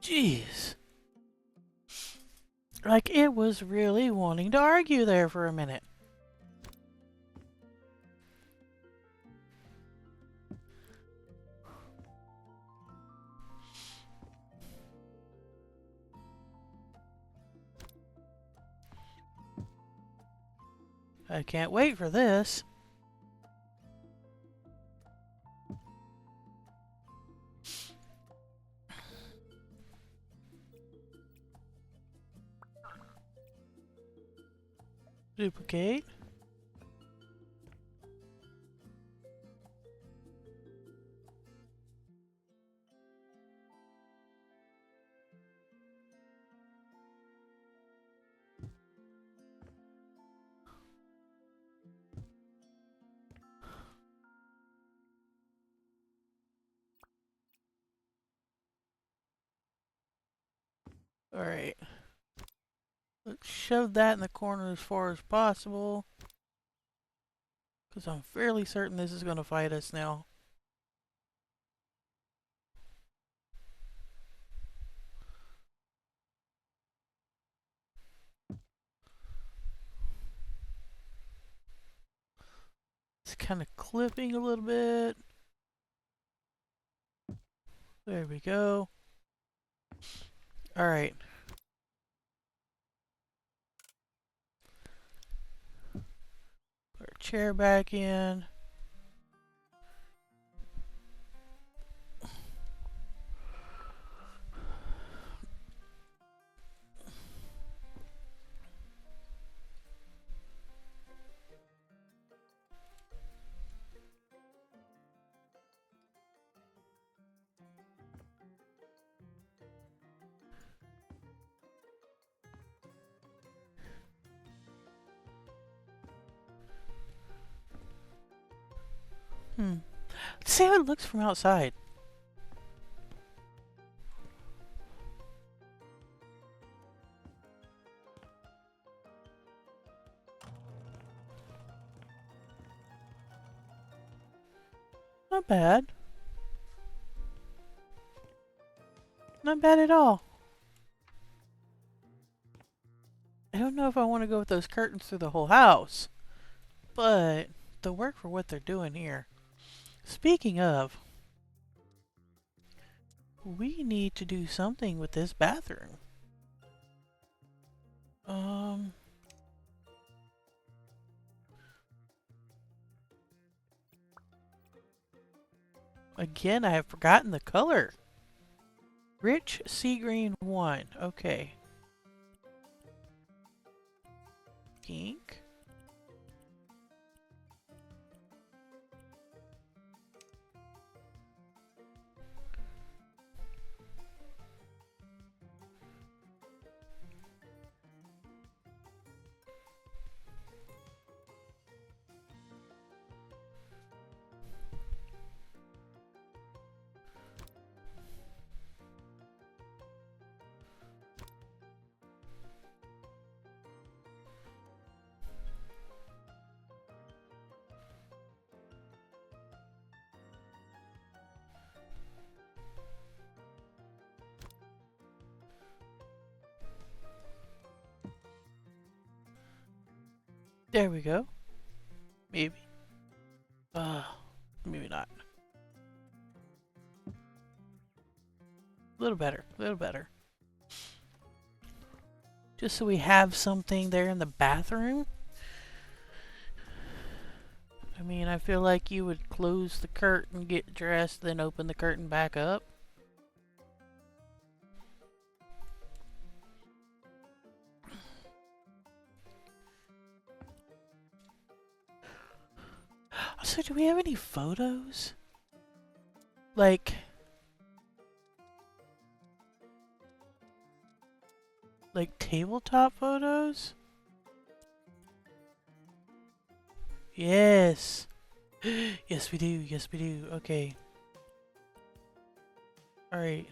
Jeez. Like, it was really wanting to argue there for a minute. I can't wait for this. Duplicate. Alright. Let's shove that in the corner as far as possible. Because I'm fairly certain this is going to fight us now. It's kind of clipping a little bit. There we go. Alright. Put our chair back in. Let's see how it looks from outside. Not bad. Not bad at all. I don't know if I want to go with those curtains through the whole house, but they'll work for what they're doing here. Speaking of, we need to do something with this bathroom. Again, I have forgotten the color. Rich sea green 1. Okay. Pink. There we go. Maybe. Maybe not. A little better. A little better. Just so we have something there in the bathroom. I mean, I feel like you would close the curtain, get dressed, then open the curtain back up. So, do we have any photos? Like tabletop photos? Yes. Yes, we do. Yes, we do. Okay. Alright.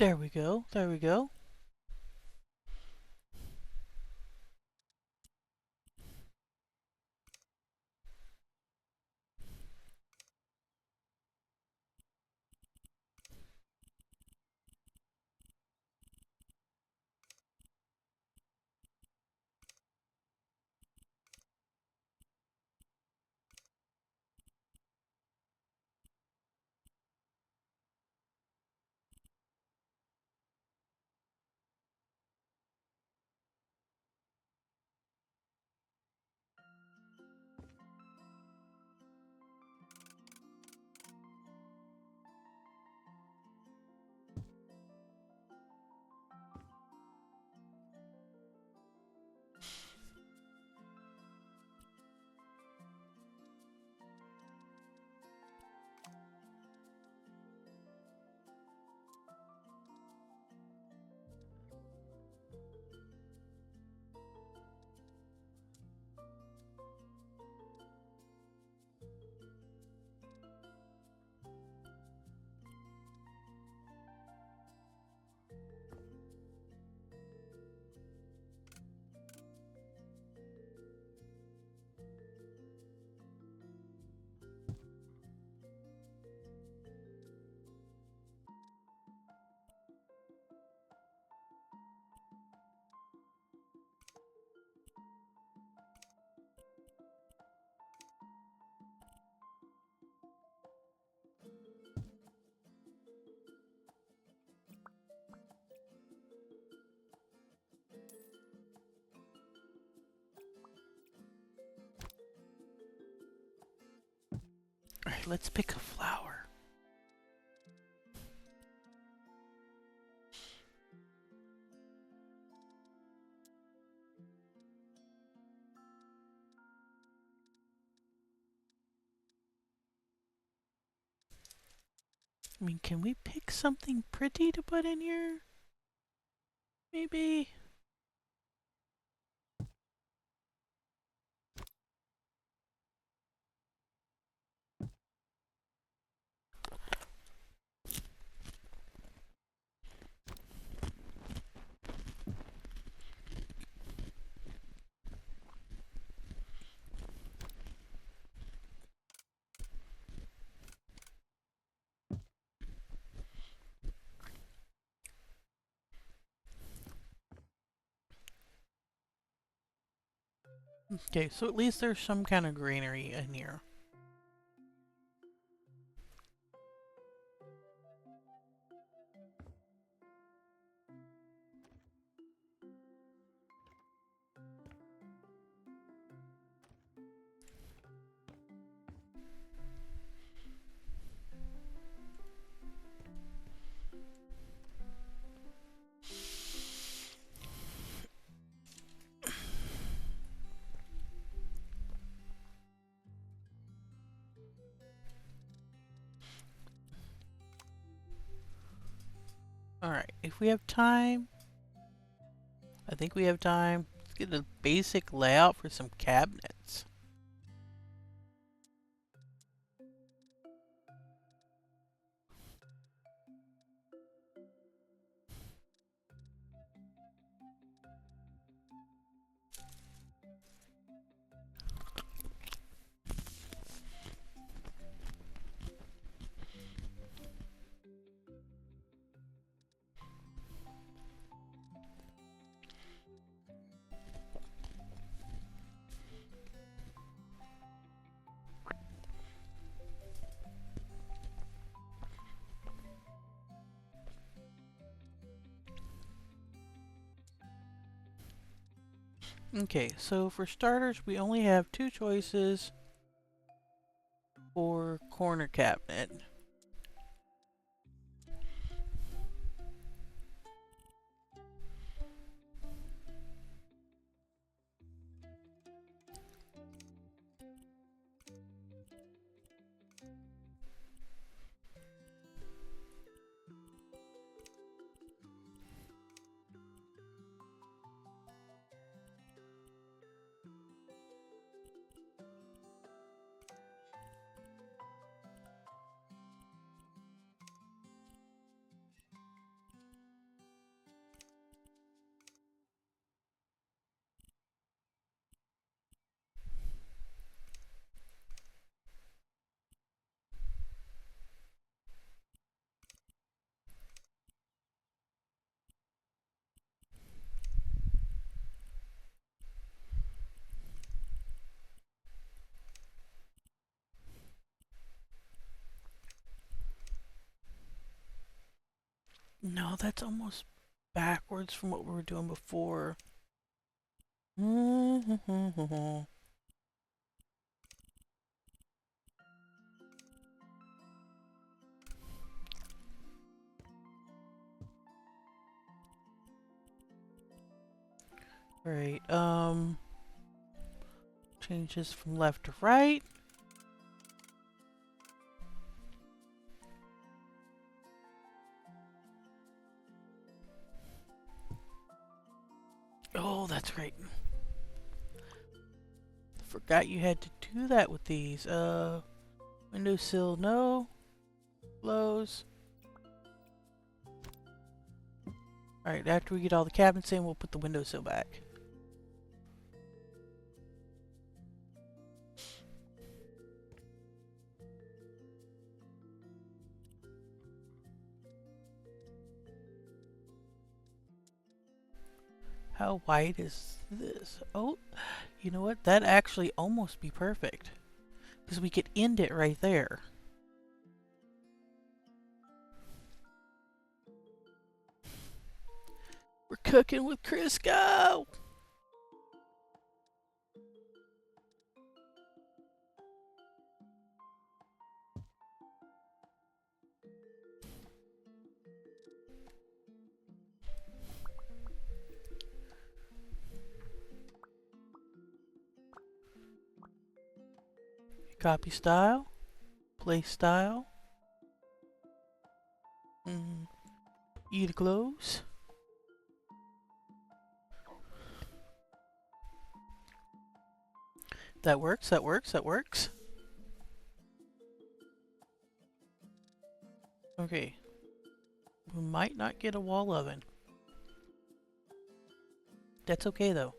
There we go. There we go. Alright, let's pick a flower. I mean, can we pick something pretty to put in here? Maybe? Okay, so at least there's some kind of greenery in here. Alright, if we have time, I think we have time. Let's get a basic layout for some cabinets. Okay, so for starters, we only have two choices for corner cabinet. Oh, that's almost backwards from what we were doing before. Right, change this from left to right. Oh, that's right. Forgot you had to do that with these. Windowsill, no. Close. Alright, after we get all the cabinets in, we'll put the windowsill back. How wide is this? Oh, you know what? That'd actually almost be perfect. Because we could end it right there. We're cooking with Crisco! Copy style. Place style. Eat close. That works, that works, that works. Okay. We might not get a wall oven. That's okay though.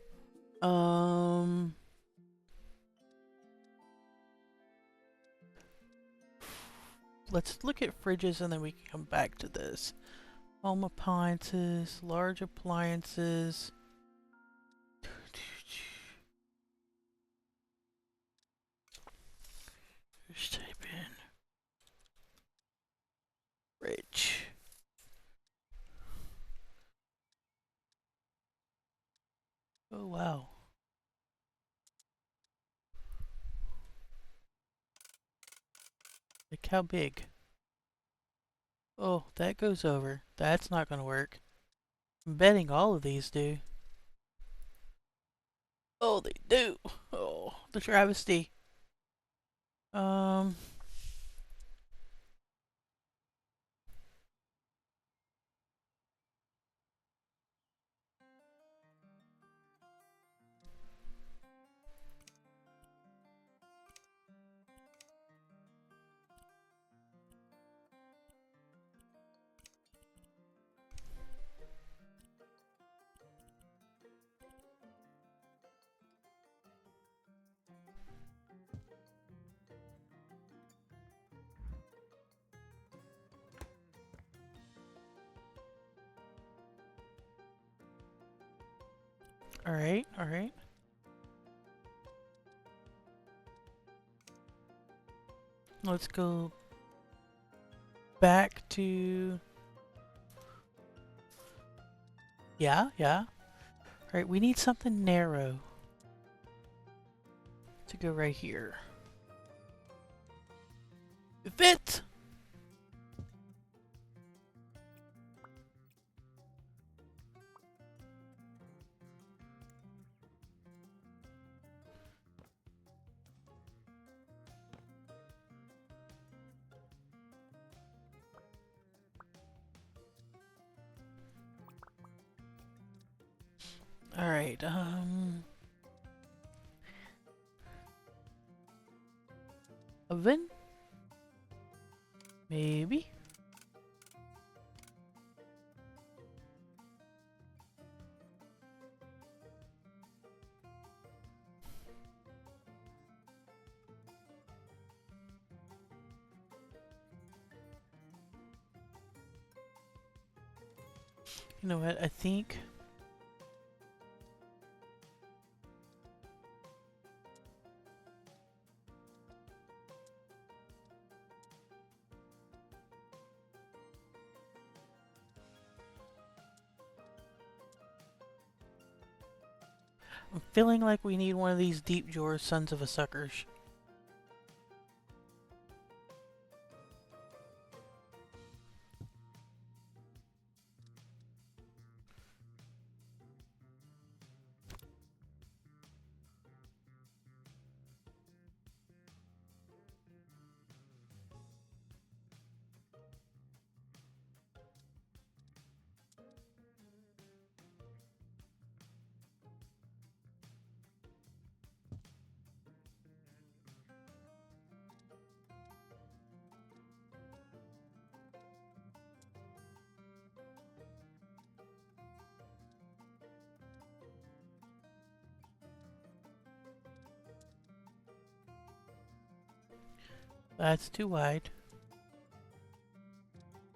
Let's look at fridges and then we can come back to this. Home appliances, large appliances. Just type in fridge. Oh wow. Look how big. Oh, that goes over. That's not gonna work. I'm betting all of these do. Oh, they do. Oh, the travesty. Alright, alright. Let's go back to... Yeah. Alright, we need something narrow to go right here. It fits! Alright, oven? Maybe? You know what, I think... I'm feeling like we need one of these deep drawers, sons of a suckers. That's too wide.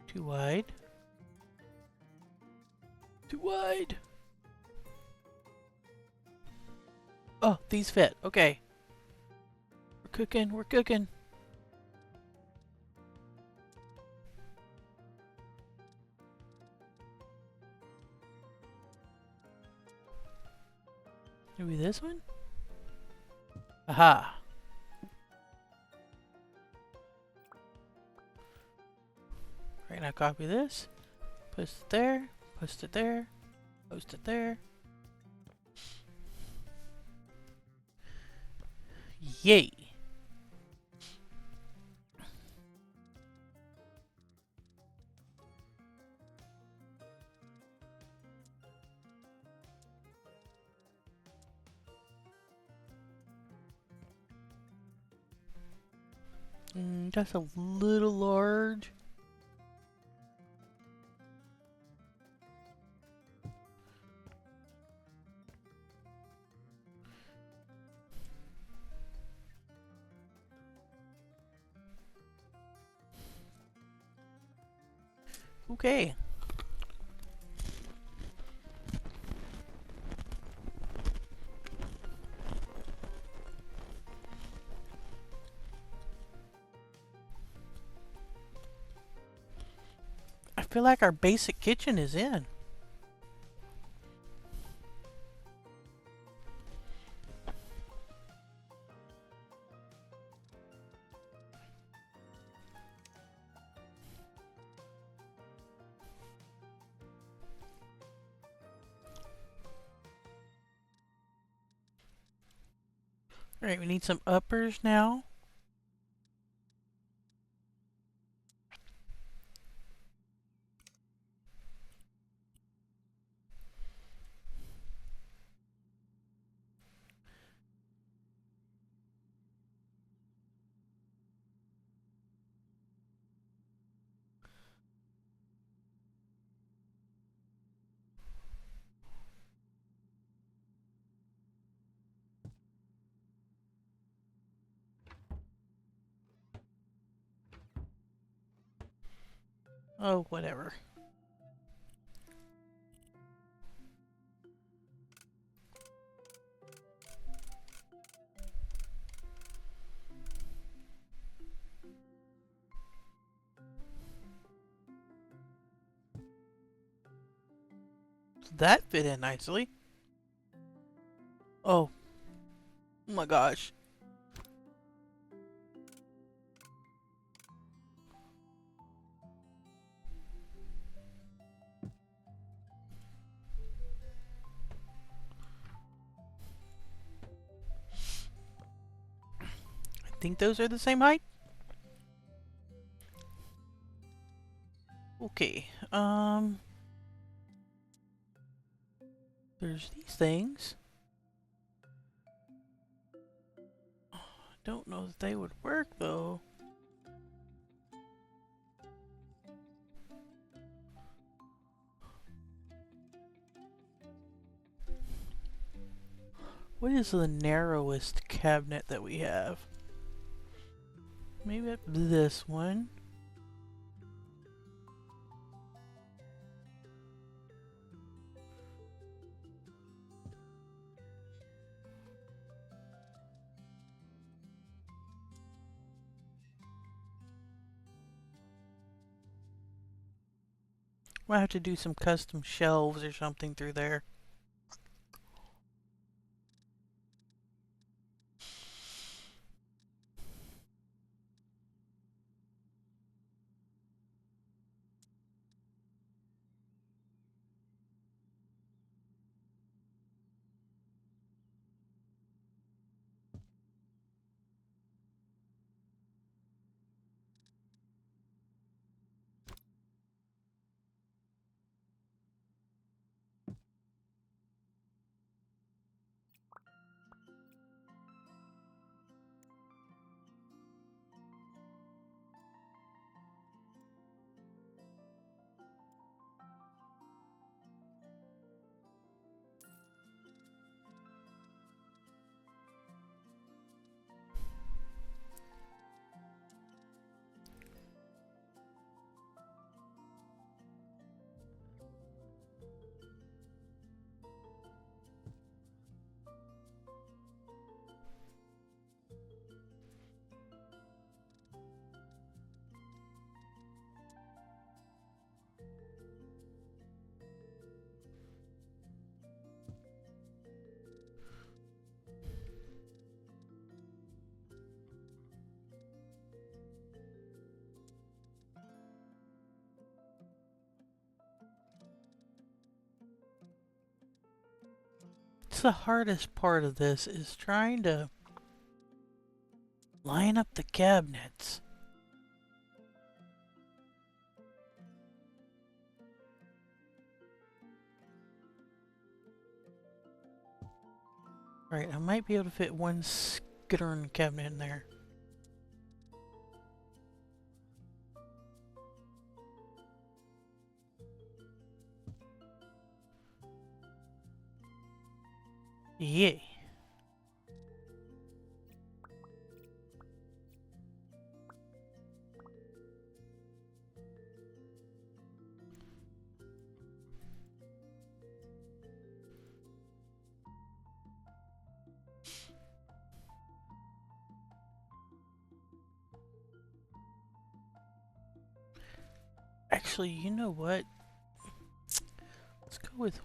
Too wide. Too wide. Oh, these fit. Okay. We're cooking. We're cooking. Maybe this one? Aha. Right, now copy this. Post it there. Post it there. Post it there. Yay. That's a little large. Okay. I feel like our basic kitchen is in. Alright, we need some uppers now. Oh, whatever. That fit in nicely. Oh. Oh my gosh. I think those are the same height. Okay. There's these things. Don't know that they would work though. What is the narrowest cabinet that we have? Maybe this one. Might have to do some custom shelves or something through there. That's the hardest part of this, is trying to line up the cabinets. Right, I might be able to fit one skittering cabinet in there. Yay. Actually, you know what? Let's go with...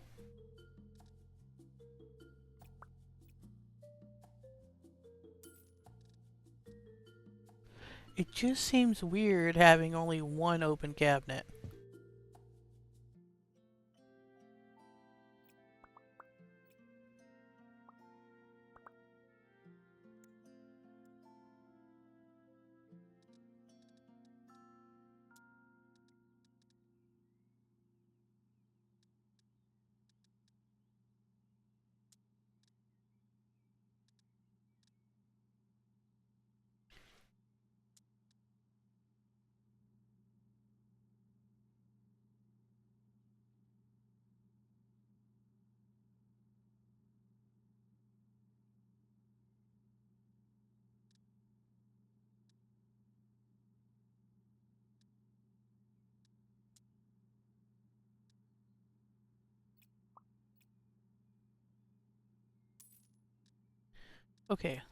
It just seems weird having only one open cabinet. Okay.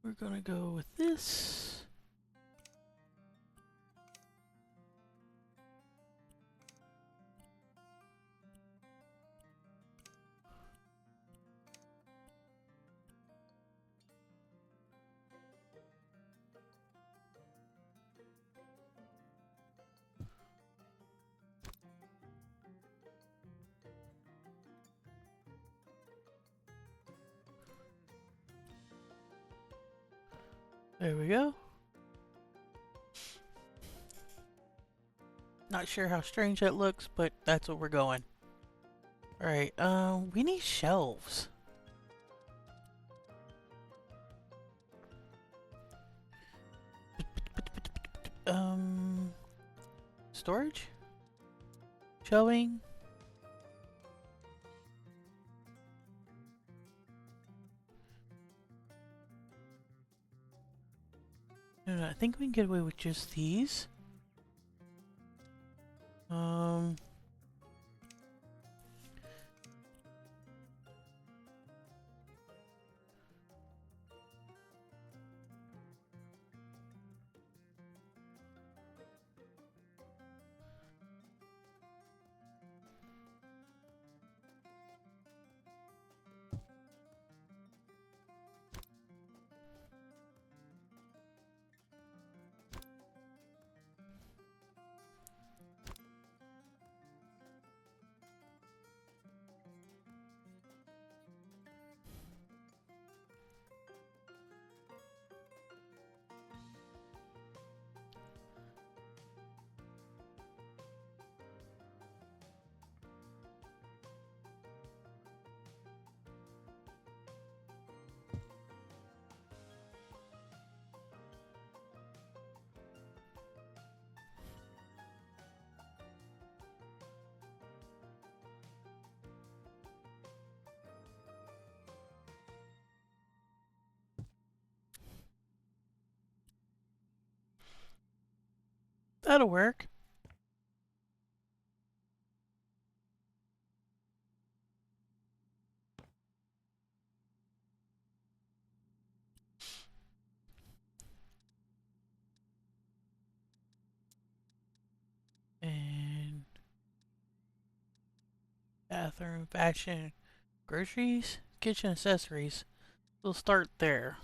We're gonna go with this. There we go. Not sure how strange that looks, but that's what we're going. Alright, we need shelves. Storage? Shelving? No, I think we can get away with just these. That'll work. And bathroom, fashion, groceries, kitchen accessories. We'll start there.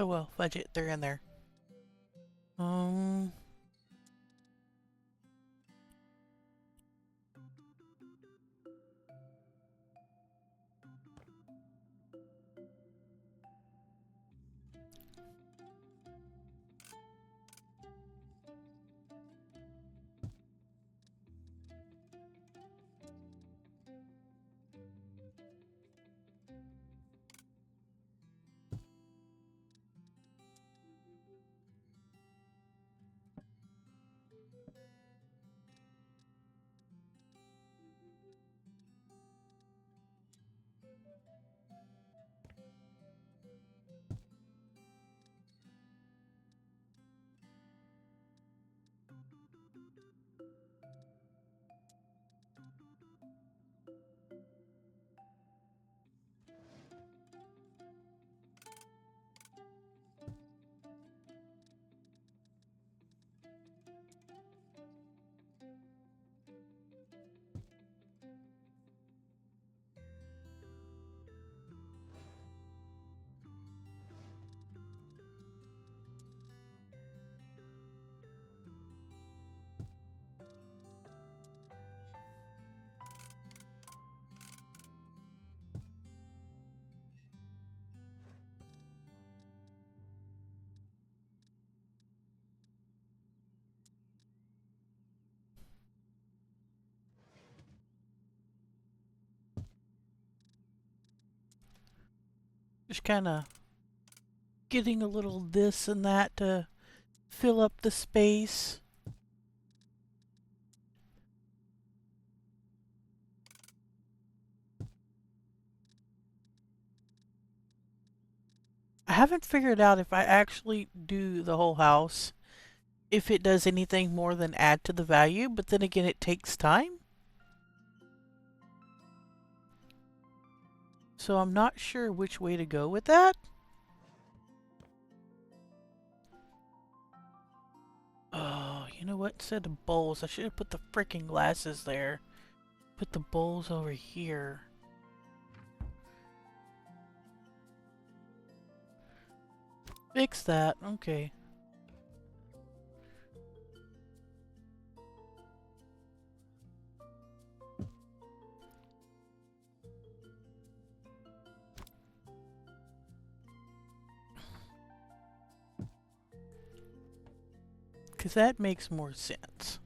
Oh well, fudge it. They're in there. Um, just kind of getting a little this and that to fill up the space. I haven't figured out if I actually do the whole house, if it does anything more than add to the value, but then again, it takes time. So I'm not sure which way to go with that. Oh, you know what? Instead of bowls, I should have put the freaking glasses there. Put the bowls over here. Fix that. Okay. Because that makes more sense.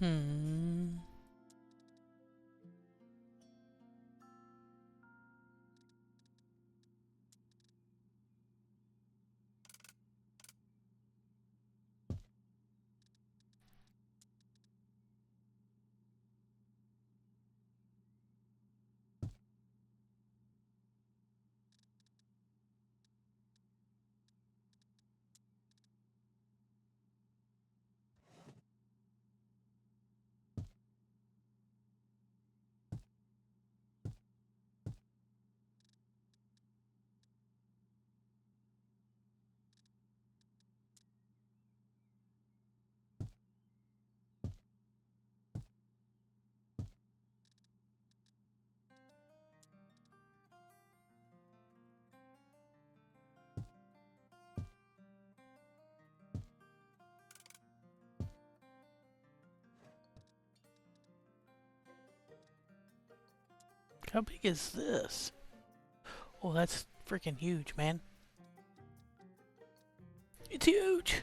Hmm. How big is this? Oh, that's freaking huge, man. It's huge!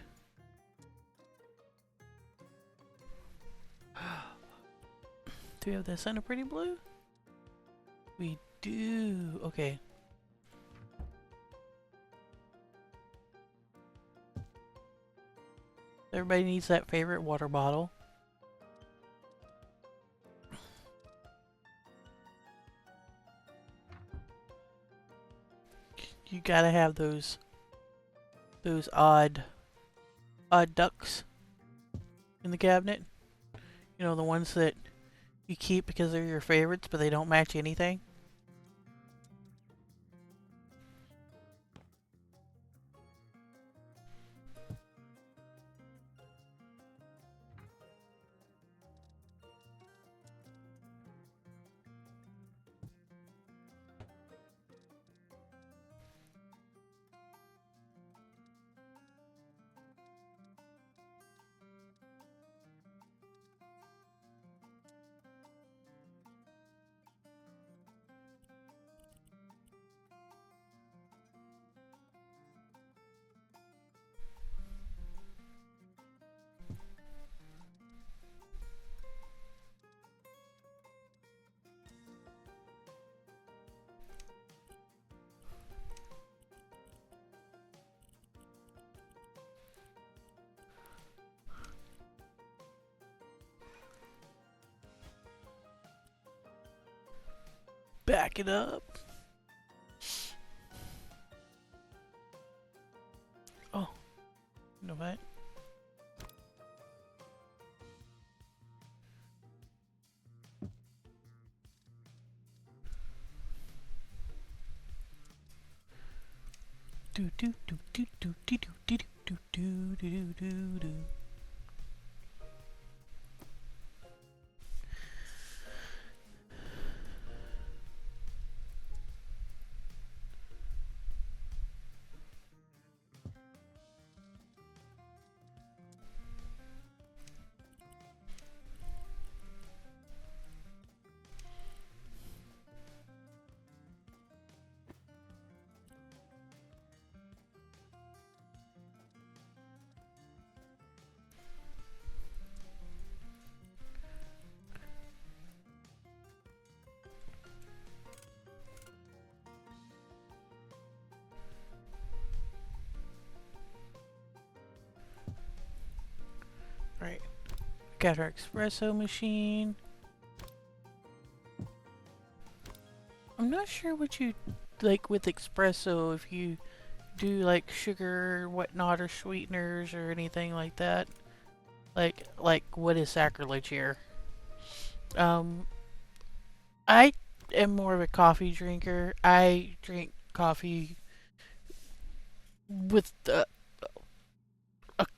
Do we have this in a pretty blue? We do. Okay. Everybody needs that favorite water bottle. You gotta have those odd ducks in the cabinet. You know, the ones that you keep because they're your favorites, but they don't match anything. Back it up. Oh, you know what? Do do do do do do do do do do do do. Right. Got our espresso machine. I'm not sure what you like with espresso, if you do like sugar, whatnot, or sweeteners or anything like that. Like what is sacrilege here? I am more of a coffee drinker. I drink coffee with a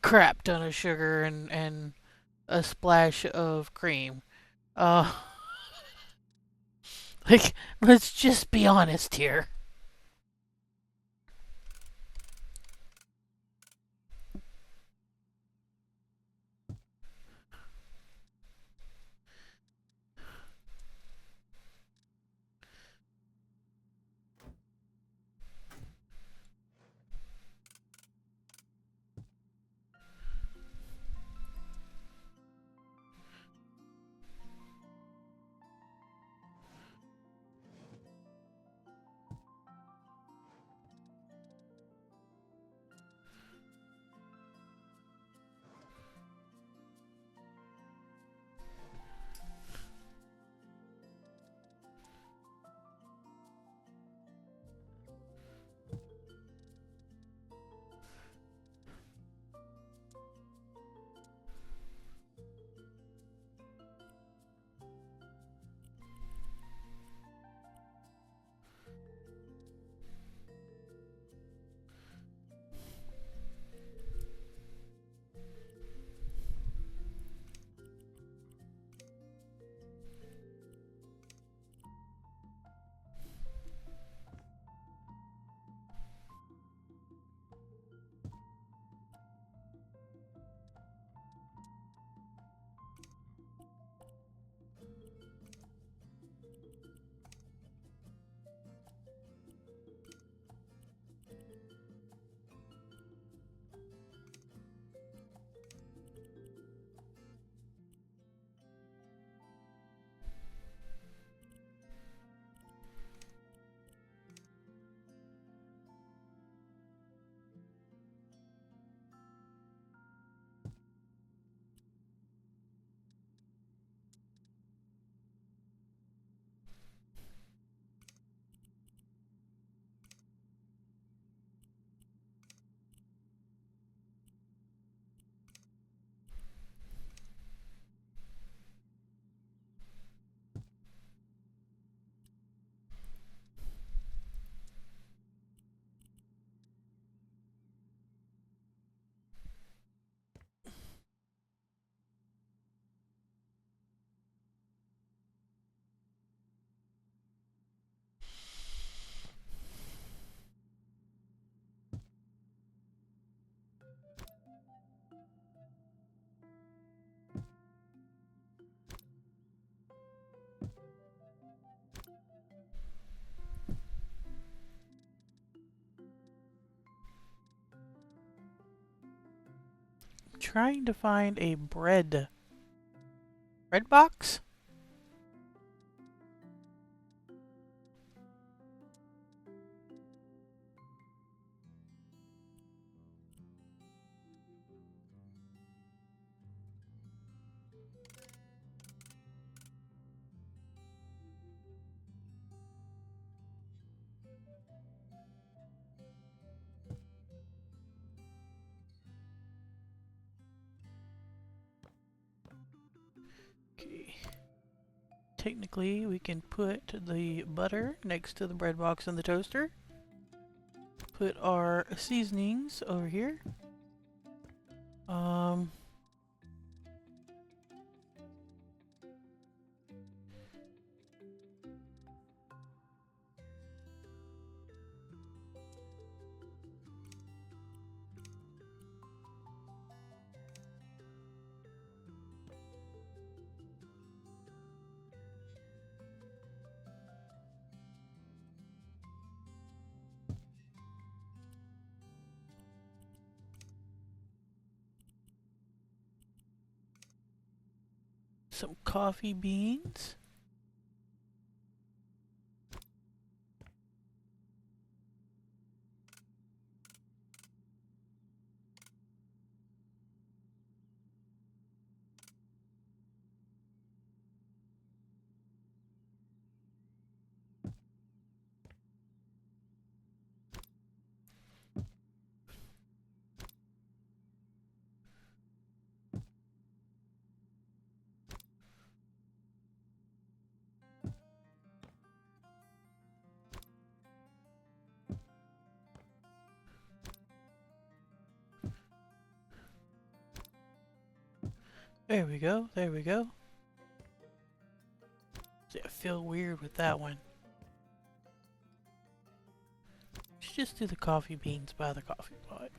crap ton of sugar and a splash of cream. Uh, like, let's just be honest here. trying to find a bread box. Okay. Technically, we can put the butter next to the bread box in the toaster. Put our seasonings over here. Some coffee beans. There we go, there we go. See, I feel weird with that one. Let's just do the coffee beans by the coffee pot.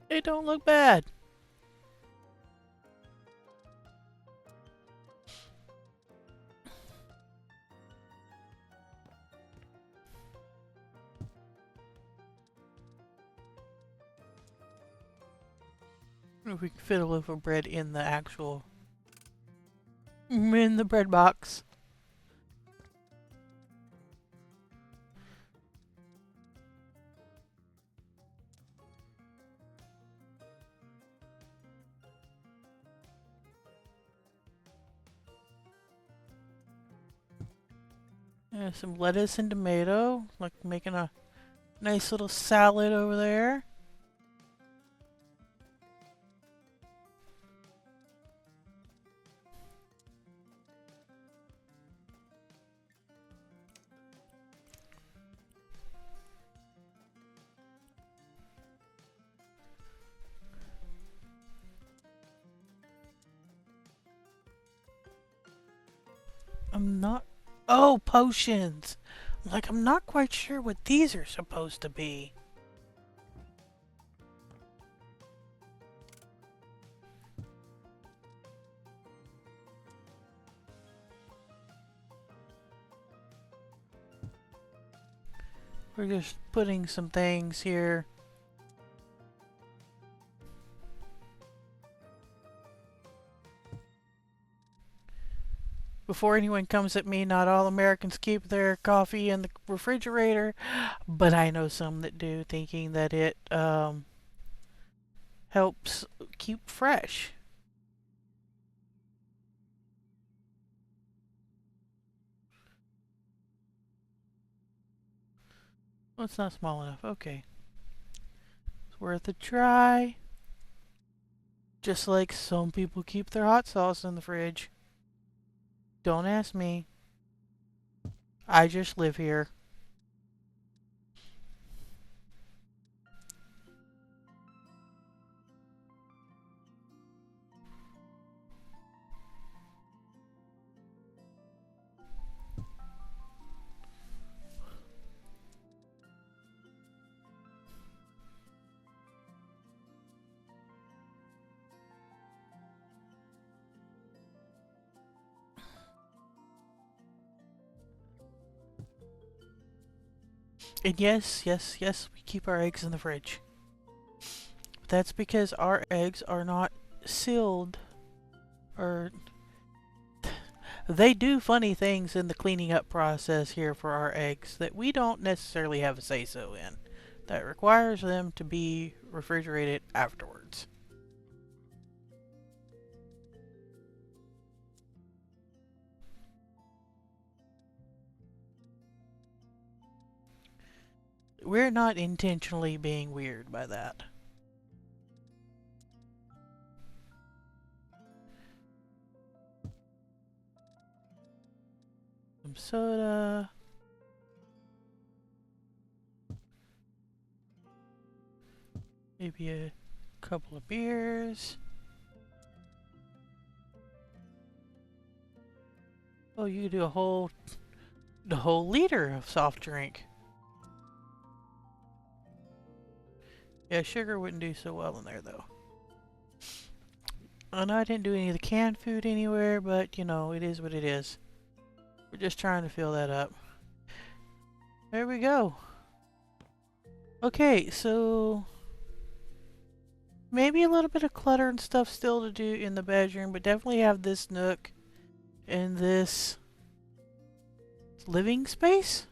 They don't look bad. If we can fit a loaf of bread in the actual... in the bread box. Some lettuce and tomato, like making a nice little salad over there. I'm not... Oh, potions! Like, I'm not quite sure what these are supposed to be. We're just putting some things here. Before anyone comes at me, not all Americans keep their coffee in the refrigerator, but I know some that do, thinking that it helps keep fresh. Well, it's not small enough. Okay. It's worth a try. Just like some people keep their hot sauce in the fridge. Don't ask me. I just live here. And yes, yes, yes, we keep our eggs in the fridge. That's because our eggs are not sealed, or they do funny things in the cleaning up process here for our eggs that we don't necessarily have a say-so in. That requires them to be refrigerated afterwards. We're not intentionally being weird by that. Some soda. Maybe a couple of beers. Oh, you could do the whole liter of soft drink. Yeah, sugar wouldn't do so well in there though. I know I didn't do any of the canned food anywhere, but you know, it is what it is. We're just trying to fill that up. There we go. Okay, so maybe a little bit of clutter and stuff still to do in the bedroom, but definitely have this nook and this living space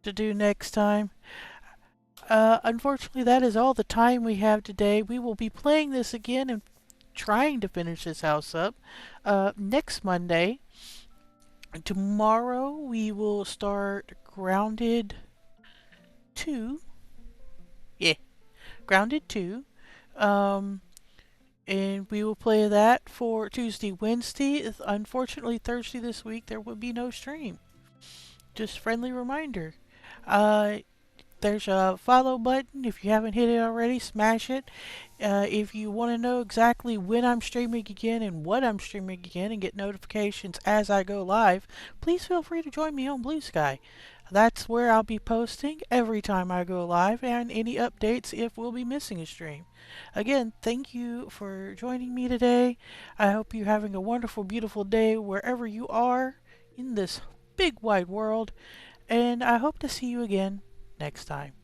to do next time. Unfortunately, that is all the time we have today. We will be playing this again and trying to finish this house up next Monday. Tomorrow we will start Grounded 2. Yeah, Grounded 2. Um, and we will play that for Tuesday, Wednesday. Unfortunately, Thursday this week there will be no stream. Just friendly reminder. Uh, there's a follow button. If you haven't hit it already, smash it. If you want to know exactly when I'm streaming again and what I'm streaming again and get notifications as I go live, please feel free to join me on Blue Sky. That's where I'll be posting every time I go live and any updates if we'll be missing a stream. Again, thank you for joining me today. I hope you're having a wonderful, beautiful day wherever you are in this big wide world, and I hope to see you again next time.